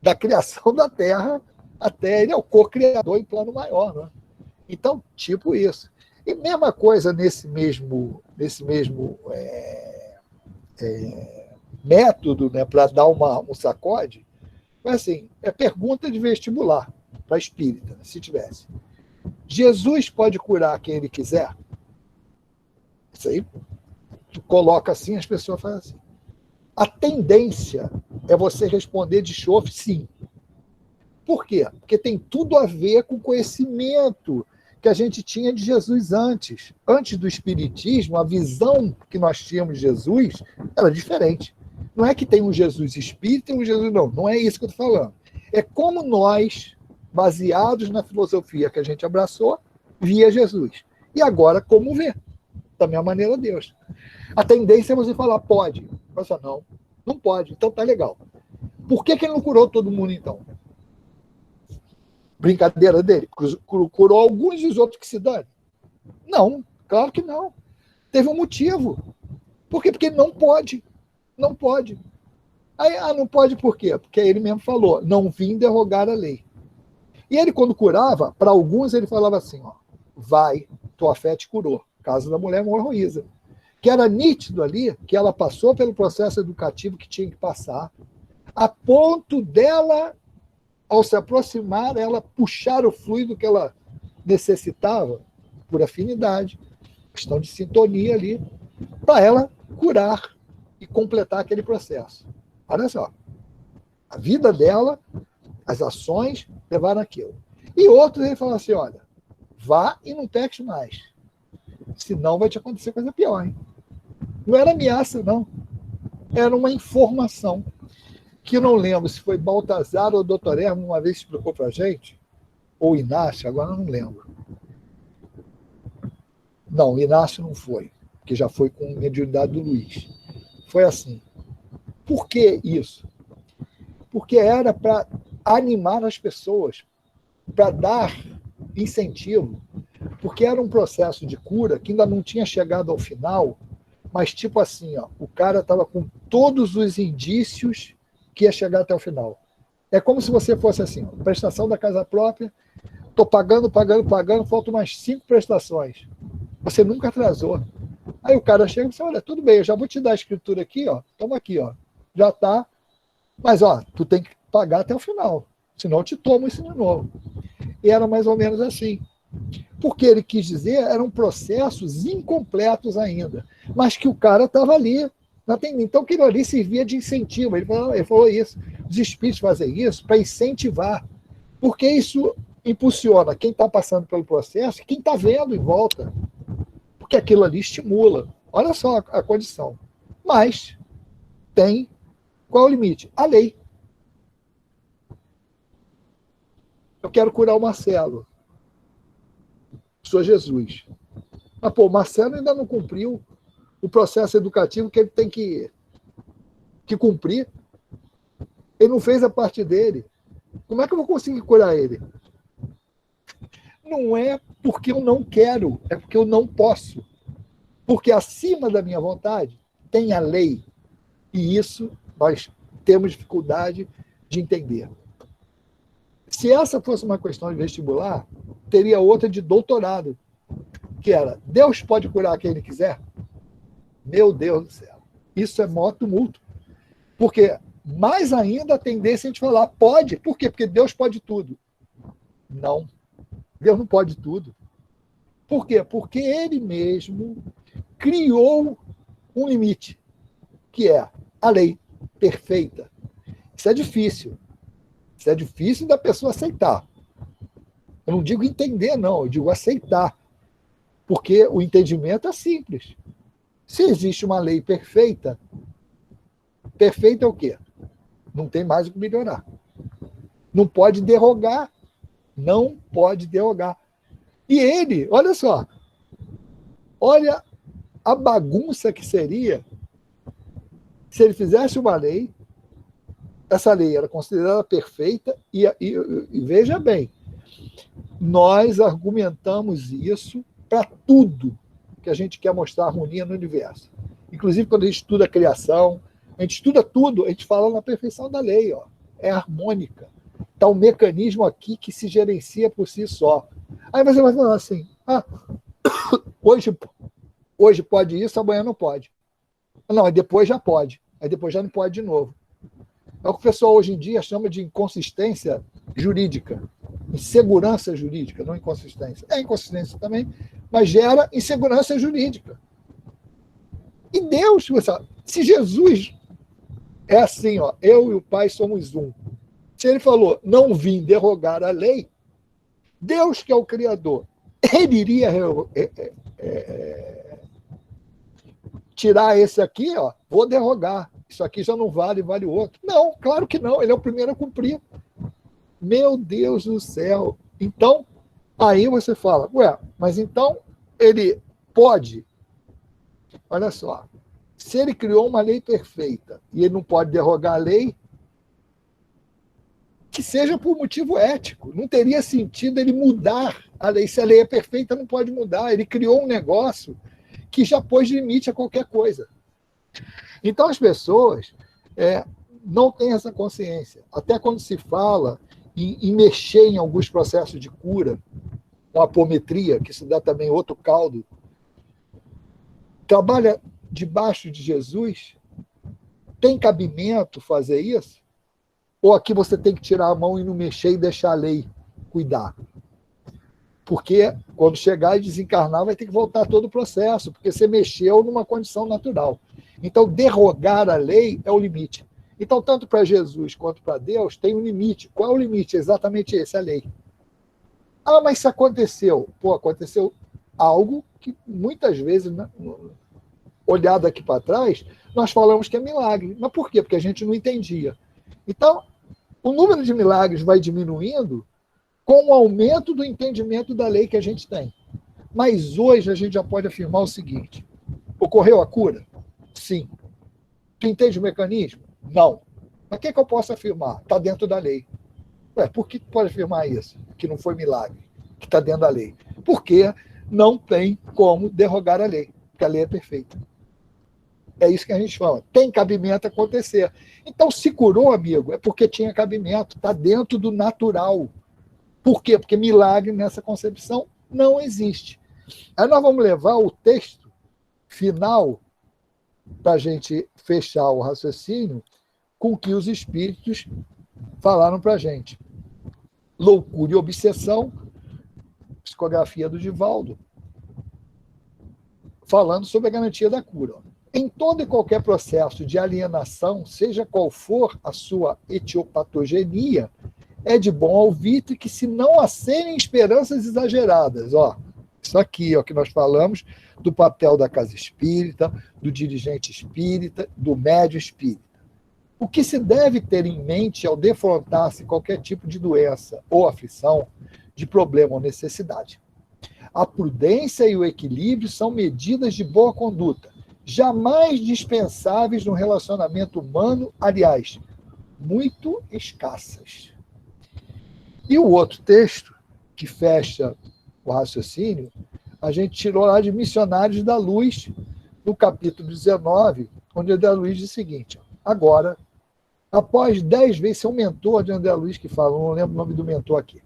Da criação da Terra até ele é o co-criador em plano maior. Né? Então, tipo isso. E mesma coisa nesse mesmo método, né, para dar um sacode, mas assim, é pergunta de vestibular para espírita, se tivesse. Jesus pode curar quem ele quiser? Isso aí, tu coloca assim, as pessoas fazem assim. A tendência é você responder de chofre, sim. Por quê? Porque tem tudo a ver com o conhecimento que a gente tinha de Jesus antes. Antes do Espiritismo, a visão que nós tínhamos de Jesus era diferente. Não é que tem um Jesus espírita e um Jesus... Não é isso que eu estou falando. É como nós, baseados na filosofia que a gente abraçou, via Jesus. E agora, como vê? Da mesma maneira, Deus. A tendência é você falar, pode. Você fala, não pode. Então tá legal. Por que ele não curou todo mundo, então? Brincadeira dele? Curou alguns e os outros que se dane? Não, claro que não. Teve um motivo. Por quê? Porque não pode. Não pode. Aí, não pode por quê? Porque ele mesmo falou, não vim derrogar a lei. E ele, quando curava, para alguns ele falava assim, vai, tua fé te curou. Caso da mulher Morroísa. Que era nítido ali que ela passou pelo processo educativo que tinha que passar, a ponto dela, ao se aproximar, ela puxar o fluido que ela necessitava, por afinidade, questão de sintonia ali, para ela curar e completar aquele processo. Olha só, a vida dela, as ações levaram aquilo. E outros, ele falou assim, olha, vá e não peque mais, senão vai te acontecer coisa pior, hein? Não era ameaça, não. Era uma informação que eu não lembro se foi Baltazar ou Dr. Hermo uma vez explicou para a gente, ou Inácio, agora eu não lembro. Não, Inácio não foi, que já foi com mediunidade do Luiz. Foi assim. Por que isso? Porque era para animar as pessoas, para dar incentivo, porque era um processo de cura que ainda não tinha chegado ao final, mas tipo assim, o cara estava com todos os indícios que ia chegar até o final. É como se você fosse assim, prestação da casa própria, estou pagando, faltam mais 5 prestações. Você nunca atrasou. Aí o cara chega e diz, olha, tudo bem, eu já vou te dar a escritura aqui, toma aqui, já está, mas tu tem que pagar até o final, senão eu te tomo isso de novo. E era mais ou menos assim. Porque ele quis dizer, eram processos incompletos ainda, mas que o cara estava ali. Então, aquilo ali servia de incentivo. Ele falou isso. Os espíritos fazem isso para incentivar, porque isso impulsiona quem está passando pelo processo e quem está vendo em volta, porque aquilo ali estimula. Olha só a condição. Mas tem... Qual é o limite? A lei. Eu quero curar o Marcelo. Sou Jesus. Mas, pô, o Marcelo ainda não cumpriu o processo educativo que ele tem que cumprir. Ele não fez a parte dele. Como é que eu vou conseguir curar ele? Não é porque eu não quero, é porque eu não posso. Porque acima da minha vontade tem a lei. E isso nós temos dificuldade de entender. Se essa fosse uma questão de vestibular, teria outra de doutorado, que era: Deus pode curar quem ele quiser? Meu Deus do céu. Isso é maior tumulto. Porque, mais ainda, a tendência é a gente falar: pode. Por quê? Porque Deus pode tudo. Não. Deus não pode tudo. Por quê? Porque ele mesmo criou um limite, que é a lei perfeita. Isso é difícil. Isso é difícil da pessoa aceitar. Eu não digo entender, não. Eu digo aceitar. Porque o entendimento é simples. Se existe uma lei perfeita, perfeita é o quê? Não tem mais o que melhorar. Não pode derrogar. Não pode derrogar. E ele, olha só, olha a bagunça que seria se ele fizesse uma lei, essa lei era considerada perfeita, e veja bem, nós argumentamos isso para tudo que a gente quer mostrar harmonia no universo. Inclusive, quando a gente estuda a criação, a gente estuda tudo, a gente fala na perfeição da lei, ó. É harmônica. Está um mecanismo aqui que se gerencia por si só. Aí você vai falar assim: hoje pode isso, amanhã não pode. Não, aí depois já pode. Aí depois já não pode de novo. É o que o pessoal hoje em dia chama de inconsistência jurídica. Insegurança jurídica, não inconsistência. É inconsistência também, mas gera insegurança jurídica. E Deus, se Jesus é assim, ó, eu e o Pai somos um. Se ele falou: não vim derrogar a lei, Deus, que é o Criador, ele iria tirar esse aqui, ó, vou derrogar. Isso aqui já não vale, vale o outro. Não, claro que não. Ele é o primeiro a cumprir. Meu Deus do céu. Então, aí você fala: ué, mas então ele pode? Olha só. Se ele criou uma lei perfeita e ele não pode derrogar a lei, que seja por motivo ético. Não teria sentido ele mudar a lei. Se a lei é perfeita, não pode mudar. Ele criou um negócio que já pôs limite a qualquer coisa. Então, as pessoas não têm essa consciência. Até quando se fala em mexer em alguns processos de cura, com apometria, que se dá também outro caldo, trabalha debaixo de Jesus, tem cabimento fazer isso? Ou aqui você tem que tirar a mão e não mexer e deixar a lei cuidar? Porque quando chegar e desencarnar, vai ter que voltar todo o processo, porque você mexeu numa condição natural. Então, derrogar a lei é o limite. Então, tanto para Jesus quanto para Deus, tem um limite. Qual é o limite? Exatamente esse, a lei. Ah, mas se aconteceu. Pô, aconteceu algo que muitas vezes, né, olhado aqui para trás, nós falamos que é milagre. Mas por quê? Porque a gente não entendia. Então, o número de milagres vai diminuindo com o aumento do entendimento da lei que a gente tem. Mas hoje a gente já pode afirmar o seguinte: ocorreu a cura? Sim. Tu entende o mecanismo? Não. Mas o que eu posso afirmar? Está dentro da lei. Ué, por que pode afirmar isso? Que não foi milagre, que está dentro da lei. Porque não tem como derrogar a lei, porque a lei é perfeita. É isso que a gente fala. Tem cabimento acontecer. Então, se curou, amigo, é porque tinha cabimento. Está dentro do natural. Por quê? Porque milagre nessa concepção não existe. Aí nós vamos levar o texto final para a gente fechar o raciocínio com o que os espíritos falaram para a gente. Loucura e obsessão, psicografia do Divaldo, falando sobre a garantia da cura. Em todo e qualquer processo de alienação, seja qual for a sua etiopatogenia, é de bom alvitre que se não acerem esperanças exageradas. Ó, Isso aqui é o que nós falamos do papel da casa espírita, do dirigente espírita, do médium espírita. O que se deve ter em mente ao defrontar-se qualquer tipo de doença ou aflição, de problema ou necessidade? A prudência e o equilíbrio são medidas de boa conduta, jamais dispensáveis no relacionamento humano, aliás, muito escassas. E o outro texto, que fecha o raciocínio, a gente tirou lá de Missionários da Luz, no capítulo 19, onde André Luiz diz o seguinte: agora, após 10 vezes, esse é um mentor de André Luiz que fala, não lembro o nome do mentor aqui.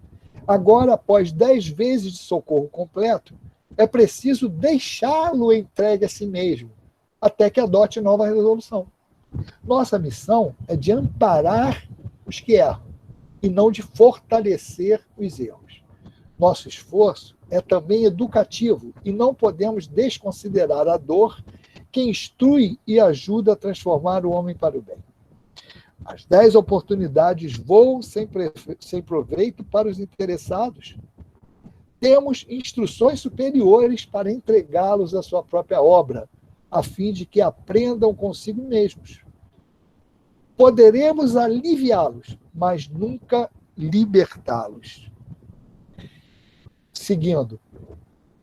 Agora, após 10 vezes de socorro completo, é preciso deixá-lo entregue a si mesmo, até que adote nova resolução. Nossa missão é de amparar os que erram, e não de fortalecer os erros. Nosso esforço é também educativo, e não podemos desconsiderar a dor que instrui e ajuda a transformar o homem para o bem. As 10 oportunidades voam sem proveito para os interessados. Temos instruções superiores para entregá-los à sua própria obra, a fim de que aprendam consigo mesmos. Poderemos aliviá-los, mas nunca libertá-los. Seguindo,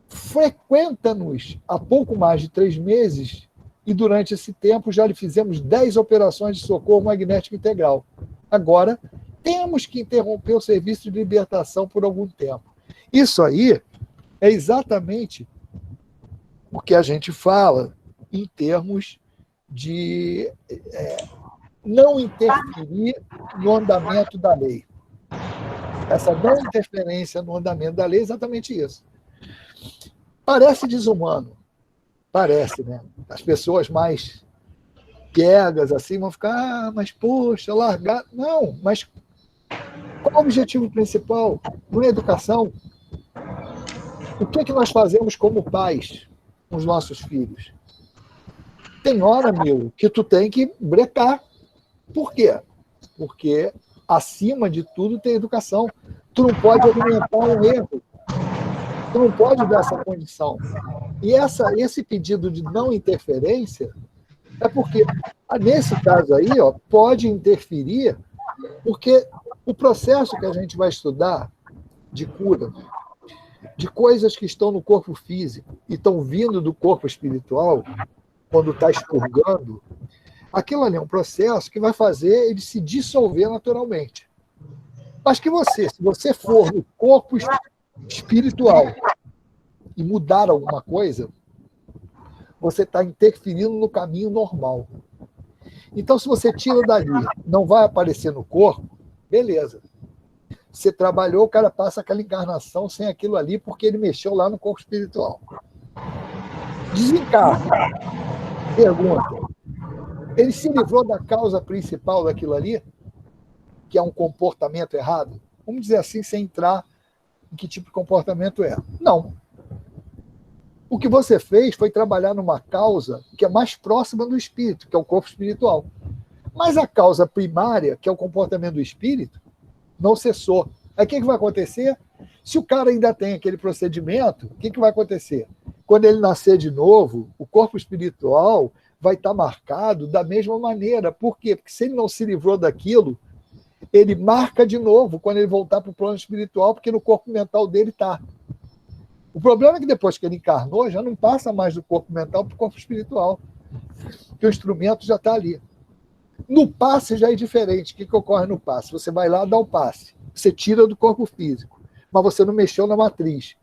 frequenta-nos há pouco mais de 3 meses e durante esse tempo já lhe fizemos 10 operações de socorro magnético integral. Agora, temos que interromper o serviço de libertação por algum tempo. Isso aí é exatamente o que a gente fala em termos de não interferir no andamento da lei. Essa não interferência no andamento da lei é exatamente isso. Parece desumano. Parece, né? As pessoas mais piegas assim vão ficar, mas poxa, largar. Não, mas qual o objetivo principal? Não é educação? O que é que nós fazemos como pais com os nossos filhos? Tem hora, meu, que tu tem que brecar. Por quê? Porque, acima de tudo, tem educação. Tu não pode alimentar um erro. Tu não pode dar essa condição. E esse pedido de não interferência é porque, nesse caso aí, pode interferir, porque o processo que a gente vai estudar de cura, de coisas que estão no corpo físico e estão vindo do corpo espiritual, quando está expurgando, aquilo ali é um processo que vai fazer ele se dissolver naturalmente. Mas que se você for no corpo espiritual e mudar alguma coisa, você está interferindo no caminho normal. Então, se você tira dali, não vai aparecer no corpo, beleza. Você trabalhou, o cara passa aquela encarnação sem aquilo ali, porque ele mexeu lá no corpo espiritual. Desencarna. Pergunta. Ele se livrou da causa principal daquilo ali, que é um comportamento errado? Vamos dizer assim, sem entrar em que tipo de comportamento é. Não. O que você fez foi trabalhar numa causa que é mais próxima do espírito, que é o corpo espiritual. Mas a causa primária, que é o comportamento do espírito, não cessou. Aí o que vai acontecer? Se o cara ainda tem aquele procedimento, o que vai acontecer? Quando ele nascer de novo, o corpo espiritual vai estar marcado da mesma maneira. Por quê? Porque se ele não se livrou daquilo, ele marca de novo quando ele voltar para o plano espiritual, porque no corpo mental dele está. O problema é que depois que ele encarnou, já não passa mais do corpo mental para o corpo espiritual, porque o instrumento já está ali. No passe já é diferente. O que ocorre no passe? Você vai lá, dá o passe. Você tira do corpo físico, mas você não mexeu na matriz.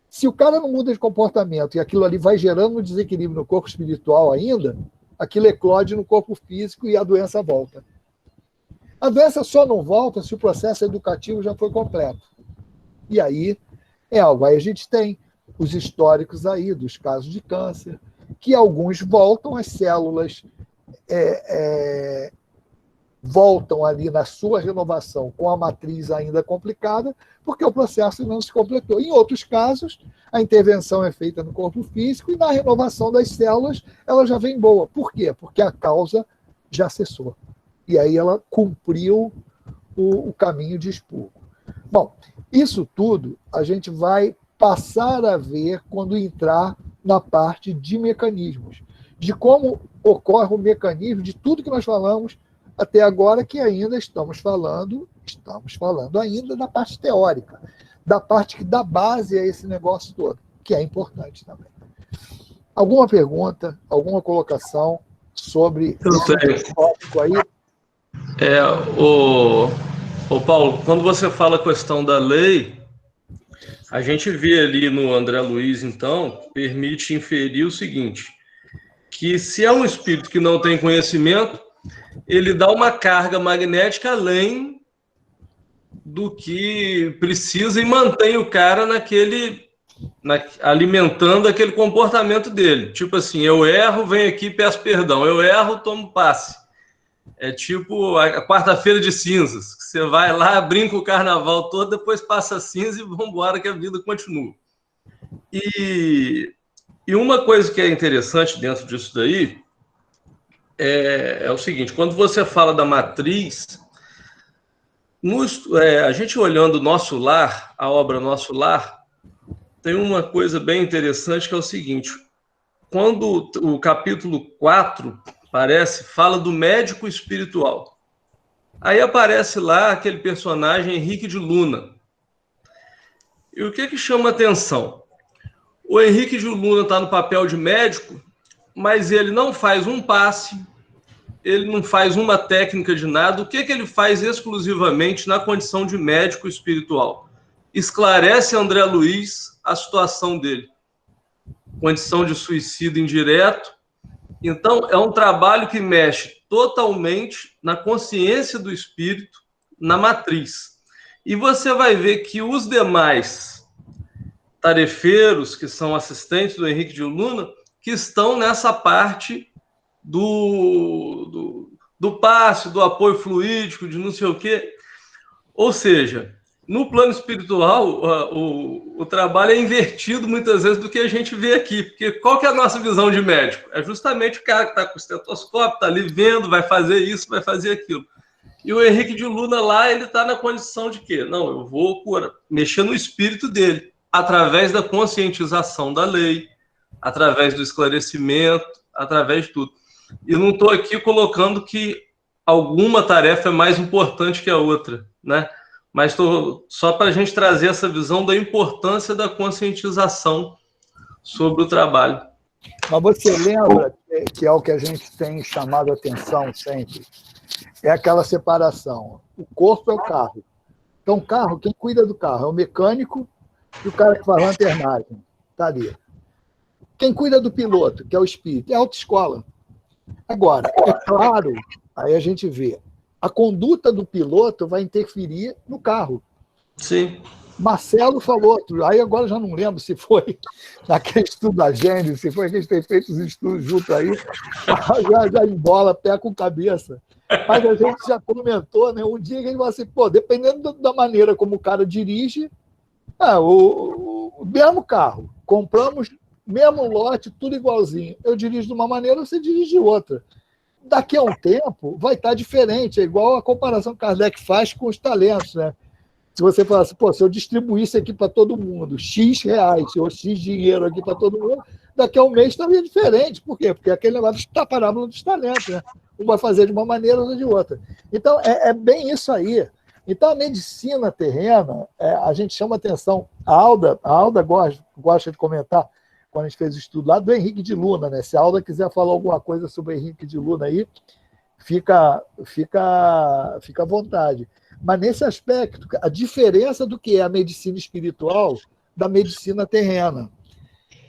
Se o cara não muda de comportamento e aquilo ali vai gerando um desequilíbrio no corpo espiritual ainda, aquilo eclode no corpo físico e a doença volta. A doença só não volta se o processo educativo já foi completo. E aí é algo. Aí a gente tem os históricos aí dos casos de câncer, que alguns voltam, as células voltam ali na sua renovação com a matriz ainda complicada, porque o processo não se completou. Em outros casos, a intervenção é feita no corpo físico e na renovação das células ela já vem boa. Por quê? Porque a causa já cessou. E aí ela cumpriu o caminho de expurgo. Bom, isso tudo a gente vai passar a ver quando entrar na parte de mecanismos, de como ocorre o mecanismo de tudo que nós falamos até agora, que ainda estamos falando ainda da parte teórica, da parte que dá base a esse negócio todo, que é importante também. Alguma pergunta, alguma colocação sobre esse tópico aí? Ô Paulo, quando você fala a questão da lei, a gente vê ali no André Luiz, então, permite inferir o seguinte, que se é um espírito que não tem conhecimento, ele dá uma carga magnética além do que precisa e mantém o cara alimentando aquele comportamento dele. Tipo assim, eu erro, venho aqui e peço perdão. Eu erro, tomo passe. É tipo a quarta-feira de cinzas, que você vai lá, brinca o carnaval todo, depois passa cinza e vamos embora que a vida continua. E uma coisa que é interessante dentro disso daí é o seguinte, quando você fala da matriz, a gente olhando o Nosso Lar, a obra Nosso Lar, tem uma coisa bem interessante que é o seguinte, quando o capítulo 4 fala do médico espiritual. Aí aparece lá aquele personagem Henrique de Luna. E o que chama atenção? O Henrique de Luna está no papel de médico, mas ele não faz um passe, ele não faz uma técnica de nada. O que ele faz exclusivamente na condição de médico espiritual? Esclarece André Luiz a situação dele. Condição de suicídio indireto. Então, é um trabalho que mexe totalmente na consciência do espírito, na matriz. E você vai ver que os demais tarefeiros, que são assistentes do Henrique de Luna, que estão nessa parte do passe, do apoio fluídico, de não sei o quê. Ou seja, no plano espiritual, o trabalho é invertido muitas vezes do que a gente vê aqui. Porque qual que é a nossa visão de médico? É justamente o cara que está com o estetoscópio, está ali vendo, vai fazer isso, vai fazer aquilo. E o Henrique de Luna lá, ele está na condição de quê? Não, eu vou mexer no espírito dele, através da conscientização da lei, através do esclarecimento, através de tudo. E não estou aqui colocando que alguma tarefa é mais importante que a outra, né? Mas só para a gente trazer essa visão da importância da conscientização sobre o trabalho. Mas você lembra que é o que a gente tem chamado a atenção sempre? É aquela separação. O corpo é o carro. Então, o carro, quem cuida do carro é o mecânico e o cara que faz lanternagem. Está ali. Quem cuida do piloto, que é o espírito, é a autoescola. Agora, é claro, aí a gente vê, a conduta do piloto vai interferir no carro. Sim. Marcelo falou, aí agora já não lembro se foi naquele estudo da Gênesis, se foi que a gente tem feito os estudos juntos aí, já embola pé com cabeça. Mas a gente já comentou, né? Um dia que a gente falou assim, dependendo da maneira como o cara dirige, o mesmo carro, compramos mesmo lote, tudo igualzinho. Eu dirijo de uma maneira, você dirige de outra. Daqui a um tempo vai estar diferente, é igual a comparação que Kardec faz com os talentos, né? Se você falar assim, se eu distribuísse aqui para todo mundo, X reais ou X dinheiro aqui para todo mundo, daqui a um mês estaria diferente. Por quê? Porque aquele negócio está parábola dos talentos, né? Um vai fazer de uma maneira, outro de outra. Então, é bem isso aí. Então, a medicina terrena, a gente chama atenção. A Alda gosta de comentar, quando a gente fez o estudo lá, do Henrique de Luna, né? Se a Alda quiser falar alguma coisa sobre o Henrique de Luna aí, fica à vontade. Mas nesse aspecto, a diferença do que é a medicina espiritual da medicina terrena.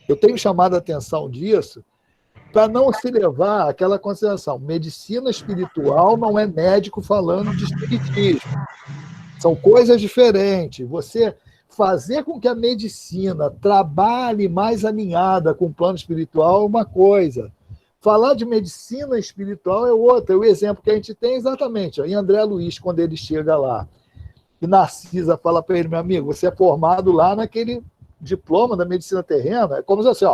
Eu tenho chamado a atenção disso para não se levar àquela consideração. Medicina espiritual não é médico falando de espiritismo. São coisas diferentes. Você fazer com que a medicina trabalhe mais alinhada com o plano espiritual é uma coisa. Falar de medicina espiritual é outra. O exemplo que a gente tem é exatamente em André Luiz, quando ele chega lá, e Narcisa fala para ele, meu amigo, você é formado lá naquele diploma da medicina terrena, é como se assim,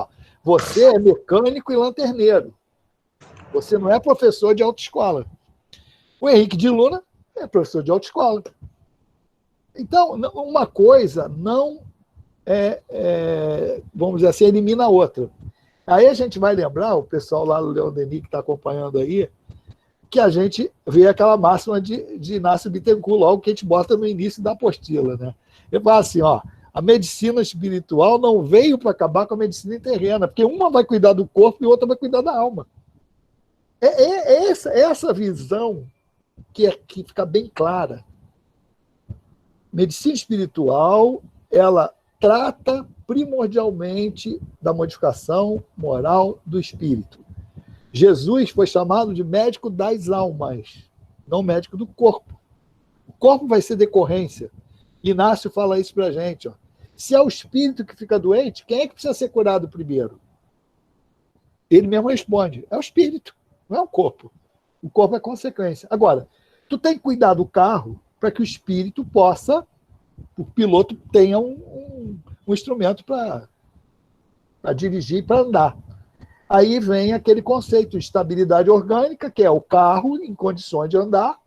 você é mecânico e lanterneiro. Você não é professor de autoescola. O Henrique de Luna é professor de autoescola. Então, uma coisa não vamos dizer assim, elimina a outra. Aí a gente vai lembrar, o pessoal lá do Leon Denis que está acompanhando aí, que a gente vê aquela máxima de Inácio Bittencourt, logo que a gente bota no início da apostila, né? Ele fala assim, ó, a medicina espiritual não veio para acabar com a medicina terrena, porque uma vai cuidar do corpo e outra vai cuidar da alma. Essa visão que fica bem clara. Medicina espiritual, ela trata primordialmente da modificação moral do espírito. Jesus foi chamado de médico das almas, não médico do corpo. O corpo vai ser decorrência. Inácio fala isso para a gente. Ó. Se é o espírito que fica doente, quem é que precisa ser curado primeiro? Ele mesmo responde, é o espírito, não é o corpo. O corpo é consequência. Agora, tu tem que cuidar do carro para que o espírito possa, o piloto tenha um instrumento para dirigir, para andar. Aí vem aquele conceito de estabilidade orgânica, que é o carro em condições de andar,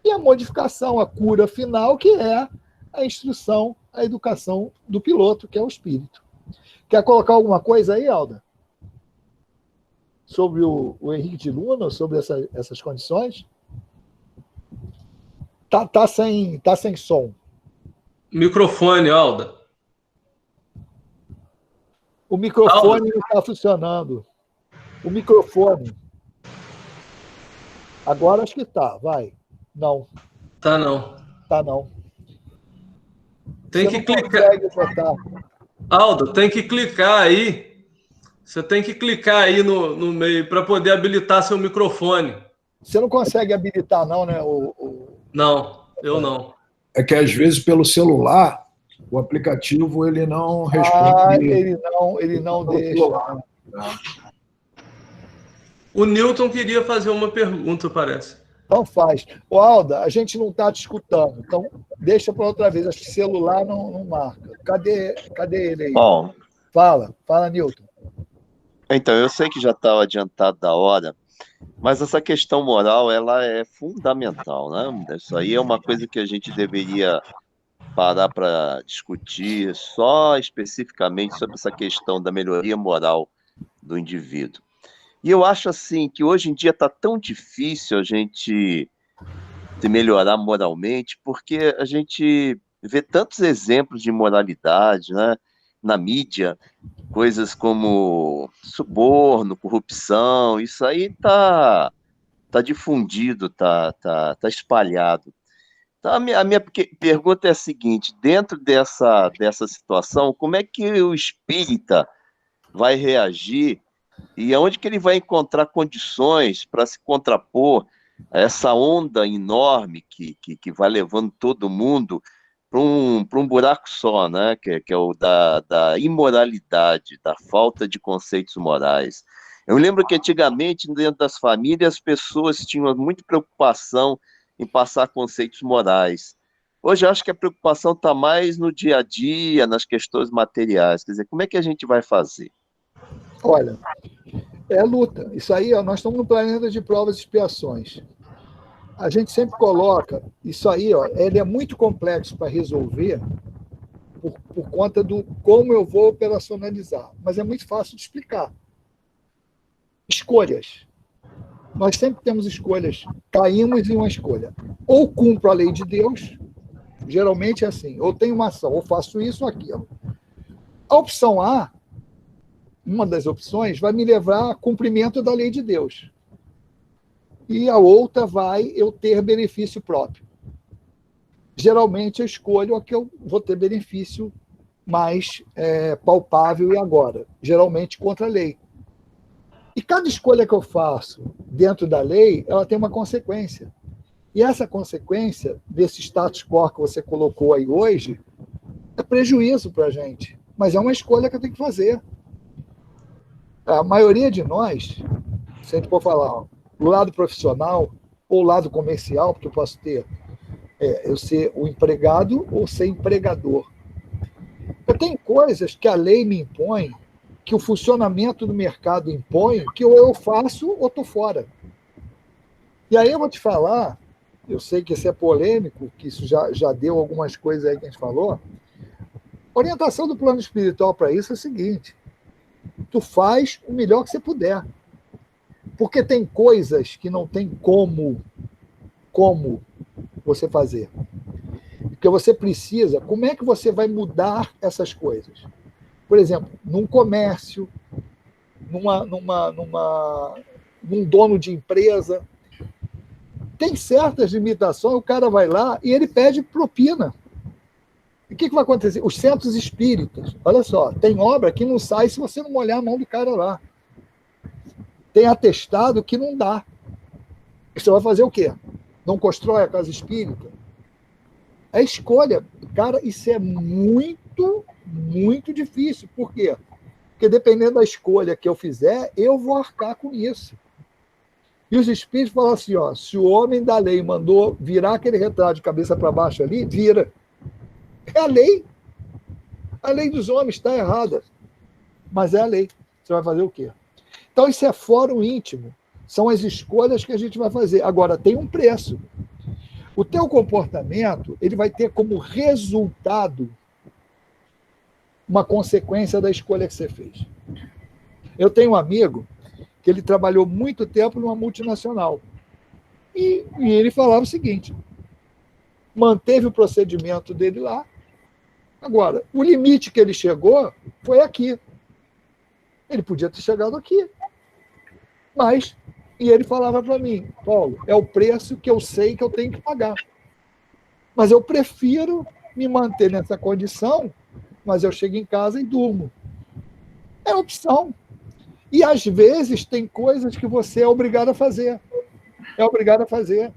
e a modificação, a cura final, que é a instrução, a educação do piloto, que é o espírito. Quer colocar alguma coisa aí, Alda? Sobre o Henrique de Luna, sobre essas condições? Tá sem som. Microfone, Alda. O microfone não está funcionando. O microfone. Agora acho que tá, vai. Não. Tá não. Tá não. Tem que clicar. Aldo, tem que clicar aí. Você tem que clicar aí no meio para poder habilitar seu microfone. Você não consegue habilitar, não, né? Não, eu não. É que às vezes pelo celular o aplicativo ele não responde. Ele não deixa. O Newton queria fazer uma pergunta, parece. Não faz. Ô, Alda, a gente não está te escutando, então deixa para outra vez. Acho que celular não marca. Cadê ele aí? Bom, Fala, Newton. então, eu sei que já está adiantado da hora, mas essa questão moral, ela é fundamental, né? Isso aí é uma coisa que a gente deveria parar para discutir só especificamente sobre essa questão da melhoria moral do indivíduo. E eu acho assim que hoje em dia está tão difícil a gente se melhorar moralmente, porque a gente vê tantos exemplos de imoralidade, né, na mídia, coisas como suborno, corrupção, isso aí tá difundido, tá espalhado. Então, a minha pergunta é a seguinte: dentro dessa situação, como é que o espírita vai reagir e aonde que ele vai encontrar condições para se contrapor a essa onda enorme que vai levando todo mundo para um buraco só, né? Que é o da imoralidade, da falta de conceitos morais. Eu lembro que antigamente, dentro das famílias, as pessoas tinham muita preocupação em passar conceitos morais. Hoje eu acho que a preocupação está mais no dia a dia, nas questões materiais. Quer dizer, como é que a gente vai fazer? Olha, é luta. Isso aí, ó, nós estamos no planeta de provas e expiações. A gente sempre coloca, isso aí, ó, ele é muito complexo para resolver por conta do como eu vou operacionalizar, mas é muito fácil de explicar. Escolhas. Nós sempre temos escolhas, caímos em uma escolha. Ou cumpro a lei de Deus, geralmente é assim, ou tenho uma ação, ou faço isso ou aquilo. A opção A, uma das opções, vai me levar a cumprimento da lei de Deus. E a outra vai eu ter benefício próprio. Geralmente eu escolho a que eu vou ter benefício mais palpável e agora, geralmente contra a lei. E cada escolha que eu faço dentro da lei, ela tem uma consequência. E essa consequência desse status quo que você colocou aí hoje é prejuízo para a gente. Mas é uma escolha que eu tenho que fazer. A maioria de nós, se a gente for falar, ó, do lado profissional ou lado comercial, porque eu posso ter eu ser o empregado ou ser empregador. Eu tenho coisas que a lei me impõe, que o funcionamento do mercado impõe, que ou eu faço ou estou fora. E aí eu vou te falar, eu sei que isso é polêmico, que isso já deu algumas coisas aí que a gente falou, A orientação do plano espiritual para isso é o seguinte: tu faz o melhor que você puder. Porque tem coisas que não tem como você fazer. Porque você precisa, como é que você vai mudar essas coisas? Por exemplo, num comércio, num dono de empresa, tem certas limitações, o cara vai lá e ele pede propina. E o que vai acontecer? Os centros espíritas, olha só, tem obra que não sai se você não molhar a mão do cara lá. Tem atestado que não dá. Você vai fazer o quê? Não constrói a casa espírita? É escolha. Cara, isso é muito, muito difícil. Por quê? Porque dependendo da escolha que eu fizer, eu vou arcar com isso. E os espíritos falam assim, ó, se o homem da lei mandou virar aquele retrato de cabeça para baixo ali, vira. É a lei. A lei dos homens está errada. Mas é a lei. Você vai fazer o quê? Então, isso é fórum íntimo. São as escolhas que a gente vai fazer. Agora, tem um preço. O teu comportamento, ele vai ter como resultado uma consequência da escolha que você fez. Eu tenho um amigo que ele trabalhou muito tempo numa multinacional. E ele falava o seguinte, manteve o procedimento dele lá. Agora, o limite que ele chegou foi aqui. Ele podia ter chegado aqui. Mas, e ele falava para mim, Paulo, é o preço que eu sei que eu tenho que pagar. Mas eu prefiro me manter nessa condição, mas eu chego em casa e durmo. É opção. E, às vezes, tem coisas que você é obrigado a fazer. É obrigado a fazer.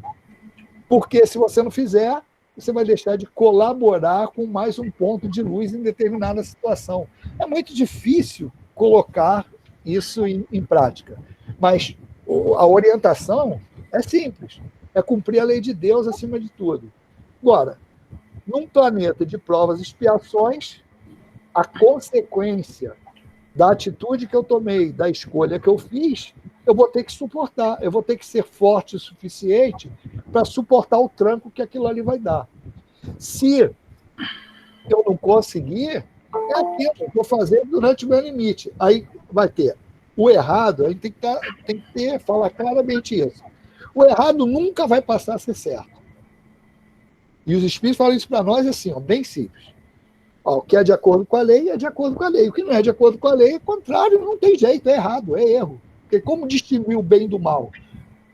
Porque, se você não fizer, você vai deixar de colaborar com mais um ponto de luz em determinada situação. É muito difícil colocar isso em prática. Mas a orientação é simples. É cumprir a lei de Deus acima de tudo. Agora, num planeta de provas e expiações, a consequência da atitude que eu tomei, da escolha que eu fiz, eu vou ter que suportar. Eu vou ter que ser forte o suficiente para suportar o tranco que aquilo ali vai dar. Se eu não conseguir, é aquilo que eu vou fazer durante o meu limite. Aí vai ter o errado, a gente tem que falar claramente isso. O errado nunca vai passar a ser certo. E os espíritos falam isso para nós assim, ó, bem simples. Ó, o que é de acordo com a lei é de acordo com a lei. O que não é de acordo com a lei é contrário, não tem jeito, é errado, é erro. Porque como distinguir o bem do mal?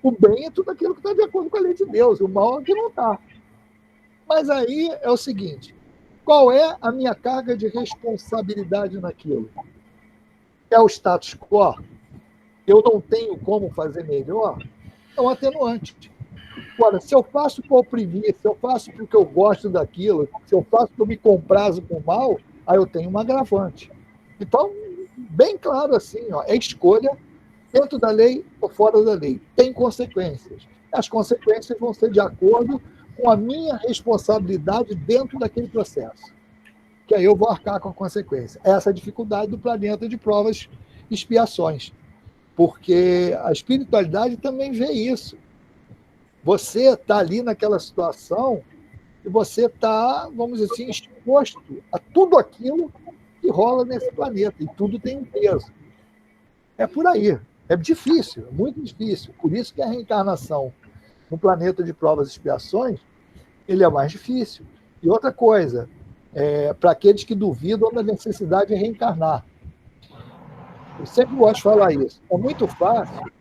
O bem é tudo aquilo que está de acordo com a lei de Deus, o mal é que não está. Mas aí é o seguinte, qual é a minha carga de responsabilidade naquilo? É o status quo? Eu não tenho como fazer melhor? É um atenuante. Agora, se eu faço para oprimir, se eu faço porque eu gosto daquilo, se eu faço porque eu me comprazo com o mal, aí eu tenho um agravante. Então, bem claro assim, ó, é escolha dentro da lei ou fora da lei. Tem consequências. As consequências vão ser de acordo com a minha responsabilidade dentro daquele processo. Que aí eu vou arcar com a consequência. Essa é a dificuldade do planeta de provas e expiações. Porque a espiritualidade também vê isso. Você está ali naquela situação e você está, vamos dizer assim, exposto a tudo aquilo que rola nesse planeta. E tudo tem um peso. É por aí. É difícil, é muito difícil. Por isso que a reencarnação no planeta de provas e expiações, ele é mais difícil. E outra coisa, para aqueles que duvidam da necessidade de reencarnar. Eu sempre gosto de falar isso. É muito fácil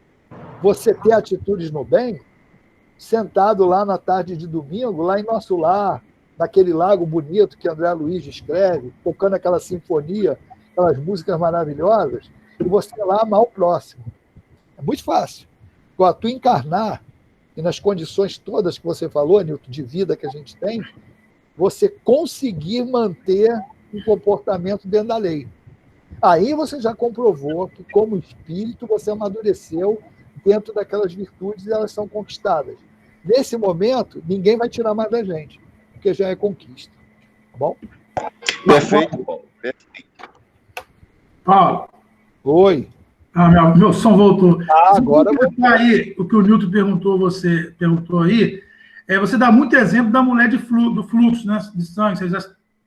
você ter atitudes no bem, sentado lá na tarde de domingo, lá em nosso lar, naquele lago bonito que André Luiz escreve, tocando aquela sinfonia, aquelas músicas maravilhosas, e você lá amar o próximo. É muito fácil. Agora, tu encarnar, e nas condições todas que você falou, Nilton, de vida que a gente tem, você conseguir manter um comportamento dentro da lei. Aí você já comprovou que, como espírito, você amadureceu dentro daquelas virtudes e elas são conquistadas. Nesse momento, ninguém vai tirar mais da gente, porque já é conquista. Tá bom? Perfeito, Paulo. Perfeito. Paulo. Oi. Meu som voltou. Agora aí, o que o Nilton perguntou aí, você dá muito exemplo da mulher do fluxo, né, de sangue. Você já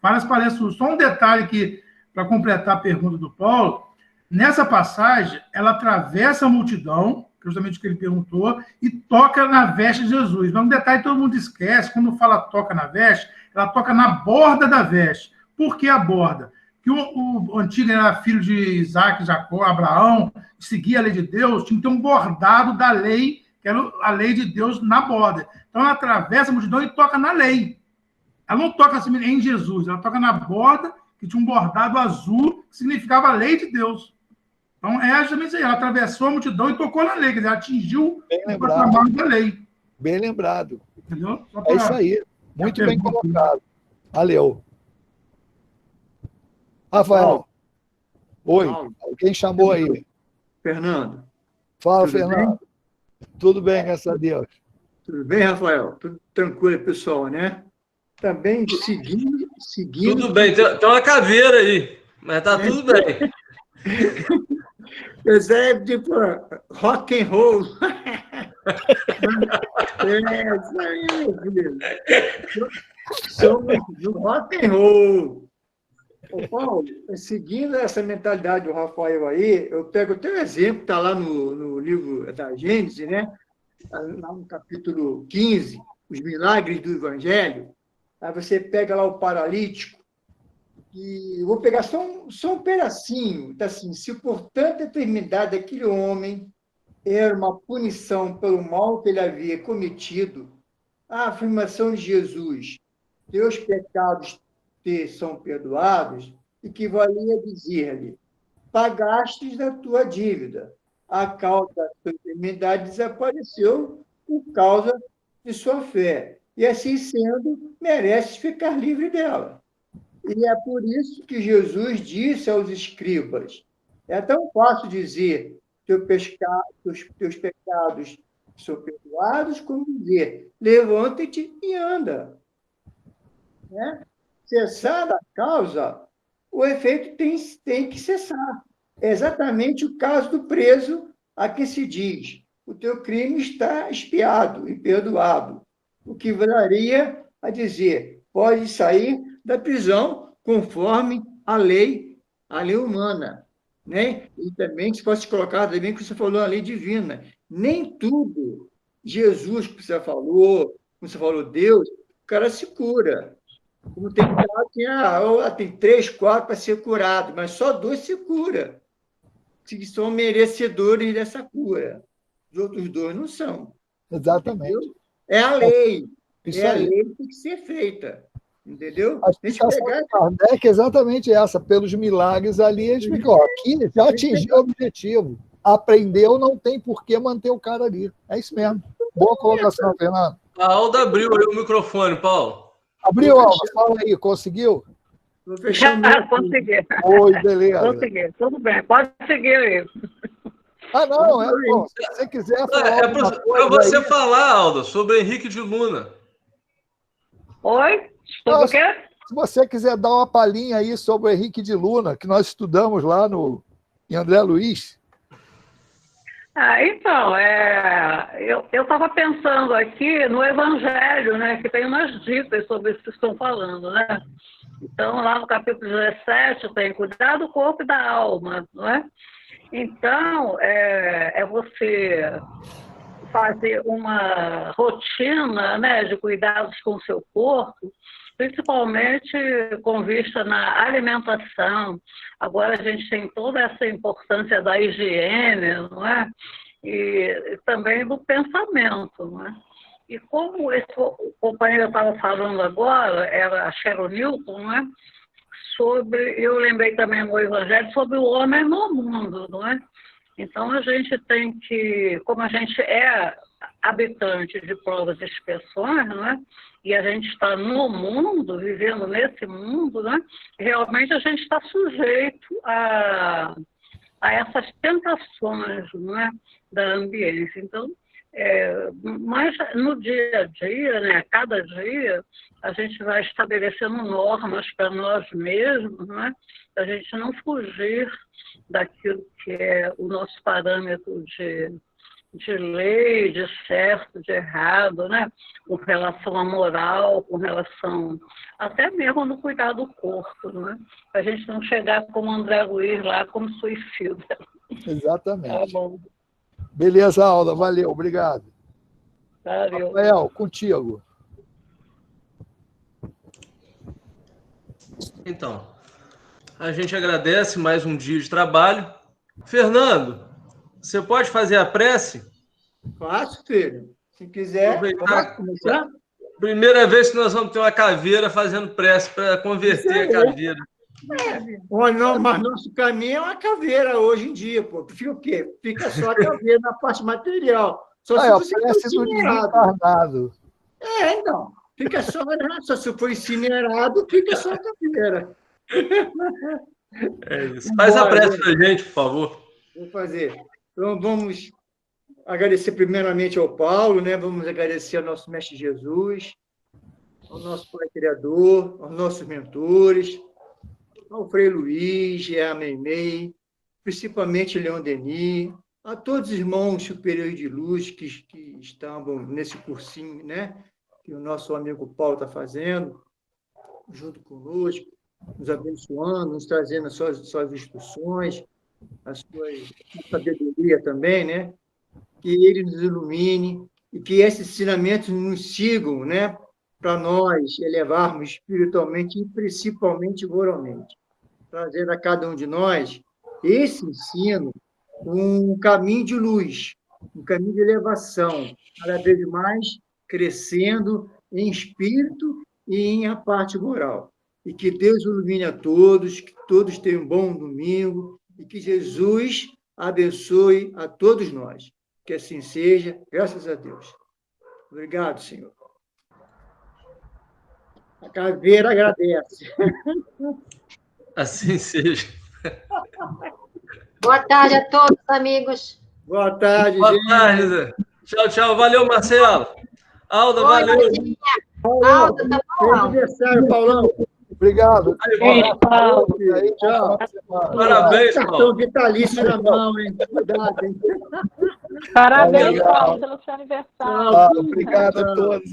parece só um detalhe que, para completar a pergunta do Paulo, nessa passagem, ela atravessa a multidão, justamente o que ele perguntou, e toca na veste de Jesus. Mas um detalhe que todo mundo esquece, quando fala toca na veste, ela toca na borda da veste. Por que a borda? Porque o antigo era filho de Isaac, Jacó, Abraão, seguia a lei de Deus, tinha que ter um bordado da lei, que era a lei de Deus na borda. Então ela atravessa a multidão e toca na lei. Ela não toca assim em Jesus, ela toca na borda, que tinha um bordado azul, que significava a lei de Deus. Então, é justamente isso aí. Ela atravessou a multidão e tocou na lei, quer dizer, ela atingiu o patamar da lei. Bem lembrado. Entendeu? É isso aí. Muito bem colocado. Valeu. Rafael. Oi. Alguém chamou aí. Fernando. Fala, Fernando. Tudo bem, graças a Deus. Tudo bem, Rafael? Tudo tranquilo, pessoal, né? Também seguindo... Tudo bem. Tem uma caveira aí, mas tá tudo bem. Mas é tipo rock and roll. Isso aí, meu filho. Somos do rock and roll. Ô, Paulo, seguindo essa mentalidade do Rafael aí, eu pego o teu exemplo, está lá no livro da Gênesis, né? Lá no capítulo 15, os milagres do Evangelho. Aí você pega lá o paralítico, e eu vou pegar só um pedacinho, tá assim, se por tanta enfermidade aquele homem era uma punição pelo mal que ele havia cometido, a afirmação de Jesus, teus pecados te são perdoados, equivalia a dizer-lhe, pagastes da tua dívida, a causa da sua enfermidade desapareceu por causa de sua fé, e assim sendo, mereces ficar livre dela. E é por isso que Jesus disse aos escribas, é tão fácil dizer teus pecados são perdoados, como dizer, levanta-te e anda. Né? Cessar a causa, o efeito tem que cessar. É exatamente o caso do preso a que se diz, o teu crime está expiado e perdoado, o que valia a dizer, pode sair da prisão conforme a lei humana. Né? E também se pode colocar também que você falou a lei divina. Nem tudo Jesus que você falou, como você falou Deus, o cara se cura. Como tem que tem 3, 4 para ser curado, mas só 2 se cura, que são merecedores dessa cura. Os outros 2 não são. Exatamente. Entendeu? É a lei. Isso a aí. lei que tem que ser feita. Entendeu? A explicação de Kardec é exatamente essa. Pelos milagres ali, ele explicou. Aqui já atingiu o objetivo. Aprendeu, não tem por que manter o cara ali. É isso mesmo. Boa colocação, Fernando. A Alda abriu aí o microfone, Paulo. Abriu, Alda. Fala aí. Conseguiu? Já consegui. Oi, beleza. Consegui. Tudo bem. Pode seguir aí. Ah, não. Bom, se você quiser falar para você aí falar, Alda, sobre Henrique de Luna. Oi? Sobre o quê? Se você quiser dar uma palhinha aí sobre o Henrique de Luna, que nós estudamos lá em André Luiz. Então, eu estava pensando aqui no Evangelho, né, que tem umas dicas sobre isso que estão falando, né? Então, lá no capítulo 17, tem cuidar do corpo e da alma, não é? Então, é você fazer uma rotina, né, de cuidados com o seu corpo, principalmente com vista na alimentação. Agora a gente tem toda essa importância da higiene, não é? E também do pensamento, não é? E como o companheiro estava falando agora, acho que era o Newton, não é? Eu lembrei também no Evangelho sobre o homem no mundo, não é? Então a gente tem que, como a gente é habitante de provas e expiações, não é? E a gente está no mundo, vivendo nesse mundo, né? Realmente a gente está sujeito a essas tentações, não é? Da ambiência. Então, mas no dia a dia, né? A cada dia, a gente vai estabelecendo normas para nós mesmos, não é? A gente não fugir daquilo que é o nosso parâmetro de lei, de certo, de errado, né? Com relação à moral, com relação até mesmo no cuidar do corpo, né? Para a gente não chegar como André Luiz lá, como suicida. Exatamente. Tá bom. Beleza, Alda, valeu, obrigado. Valeu. Rafael, contigo. Então, a gente agradece mais um dia de trabalho. Fernando, você pode fazer a prece? Faço, filho. Se quiser, Aproveitar. pode começar? Primeira vez que nós vamos ter uma caveira fazendo prece para converter a caveira. Mas nosso caminho é uma caveira hoje em dia, pô. Fica o quê? Fica só a caveira na parte material. Só se você for prece do incinerado. desencarnado. Então. Fica só, né? Só se for incinerado, fica só a caveira. É isso. Faz a prece para a gente, por favor. Vou fazer. Então, vamos agradecer primeiramente ao Paulo, né? Vamos agradecer ao nosso Mestre Jesus, ao nosso Pai Criador, aos nossos mentores, ao Frei Luiz, a Meimei, principalmente Leon Denis, a todos os irmãos superiores de luz que estavam nesse cursinho, né? Que o nosso amigo Paulo está fazendo, junto conosco, nos abençoando, nos trazendo as suas instruções, a sua sabedoria também, né? Que ele nos ilumine e que esses ensinamentos nos sigam, né? Para nós elevarmos espiritualmente e principalmente moralmente. Trazer a cada um de nós esse ensino, um caminho de luz, um caminho de elevação, cada vez mais crescendo em espírito e em a parte moral. E que Deus ilumine a todos, que todos tenham um bom domingo e que Jesus abençoe a todos nós. Que assim seja, graças a Deus. Obrigado, Senhor. A caveira agradece. Assim seja. Boa tarde a todos, amigos. Boa tarde, Boa gente. tarde, Zé. Tchau, tchau. Valeu, Marcelo. Alda, Oi, valeu. Martinha. Alda, tá bom, Feliz Alda? aniversário, Paulão. Obrigado. Paulo, filho. Tchau. Parabéns, Cartão Paulo. vitalício na mão, hein? Cuidado, hein? Parabéns, Valeu. Paulo, pelo seu aniversário. Obrigado a todos.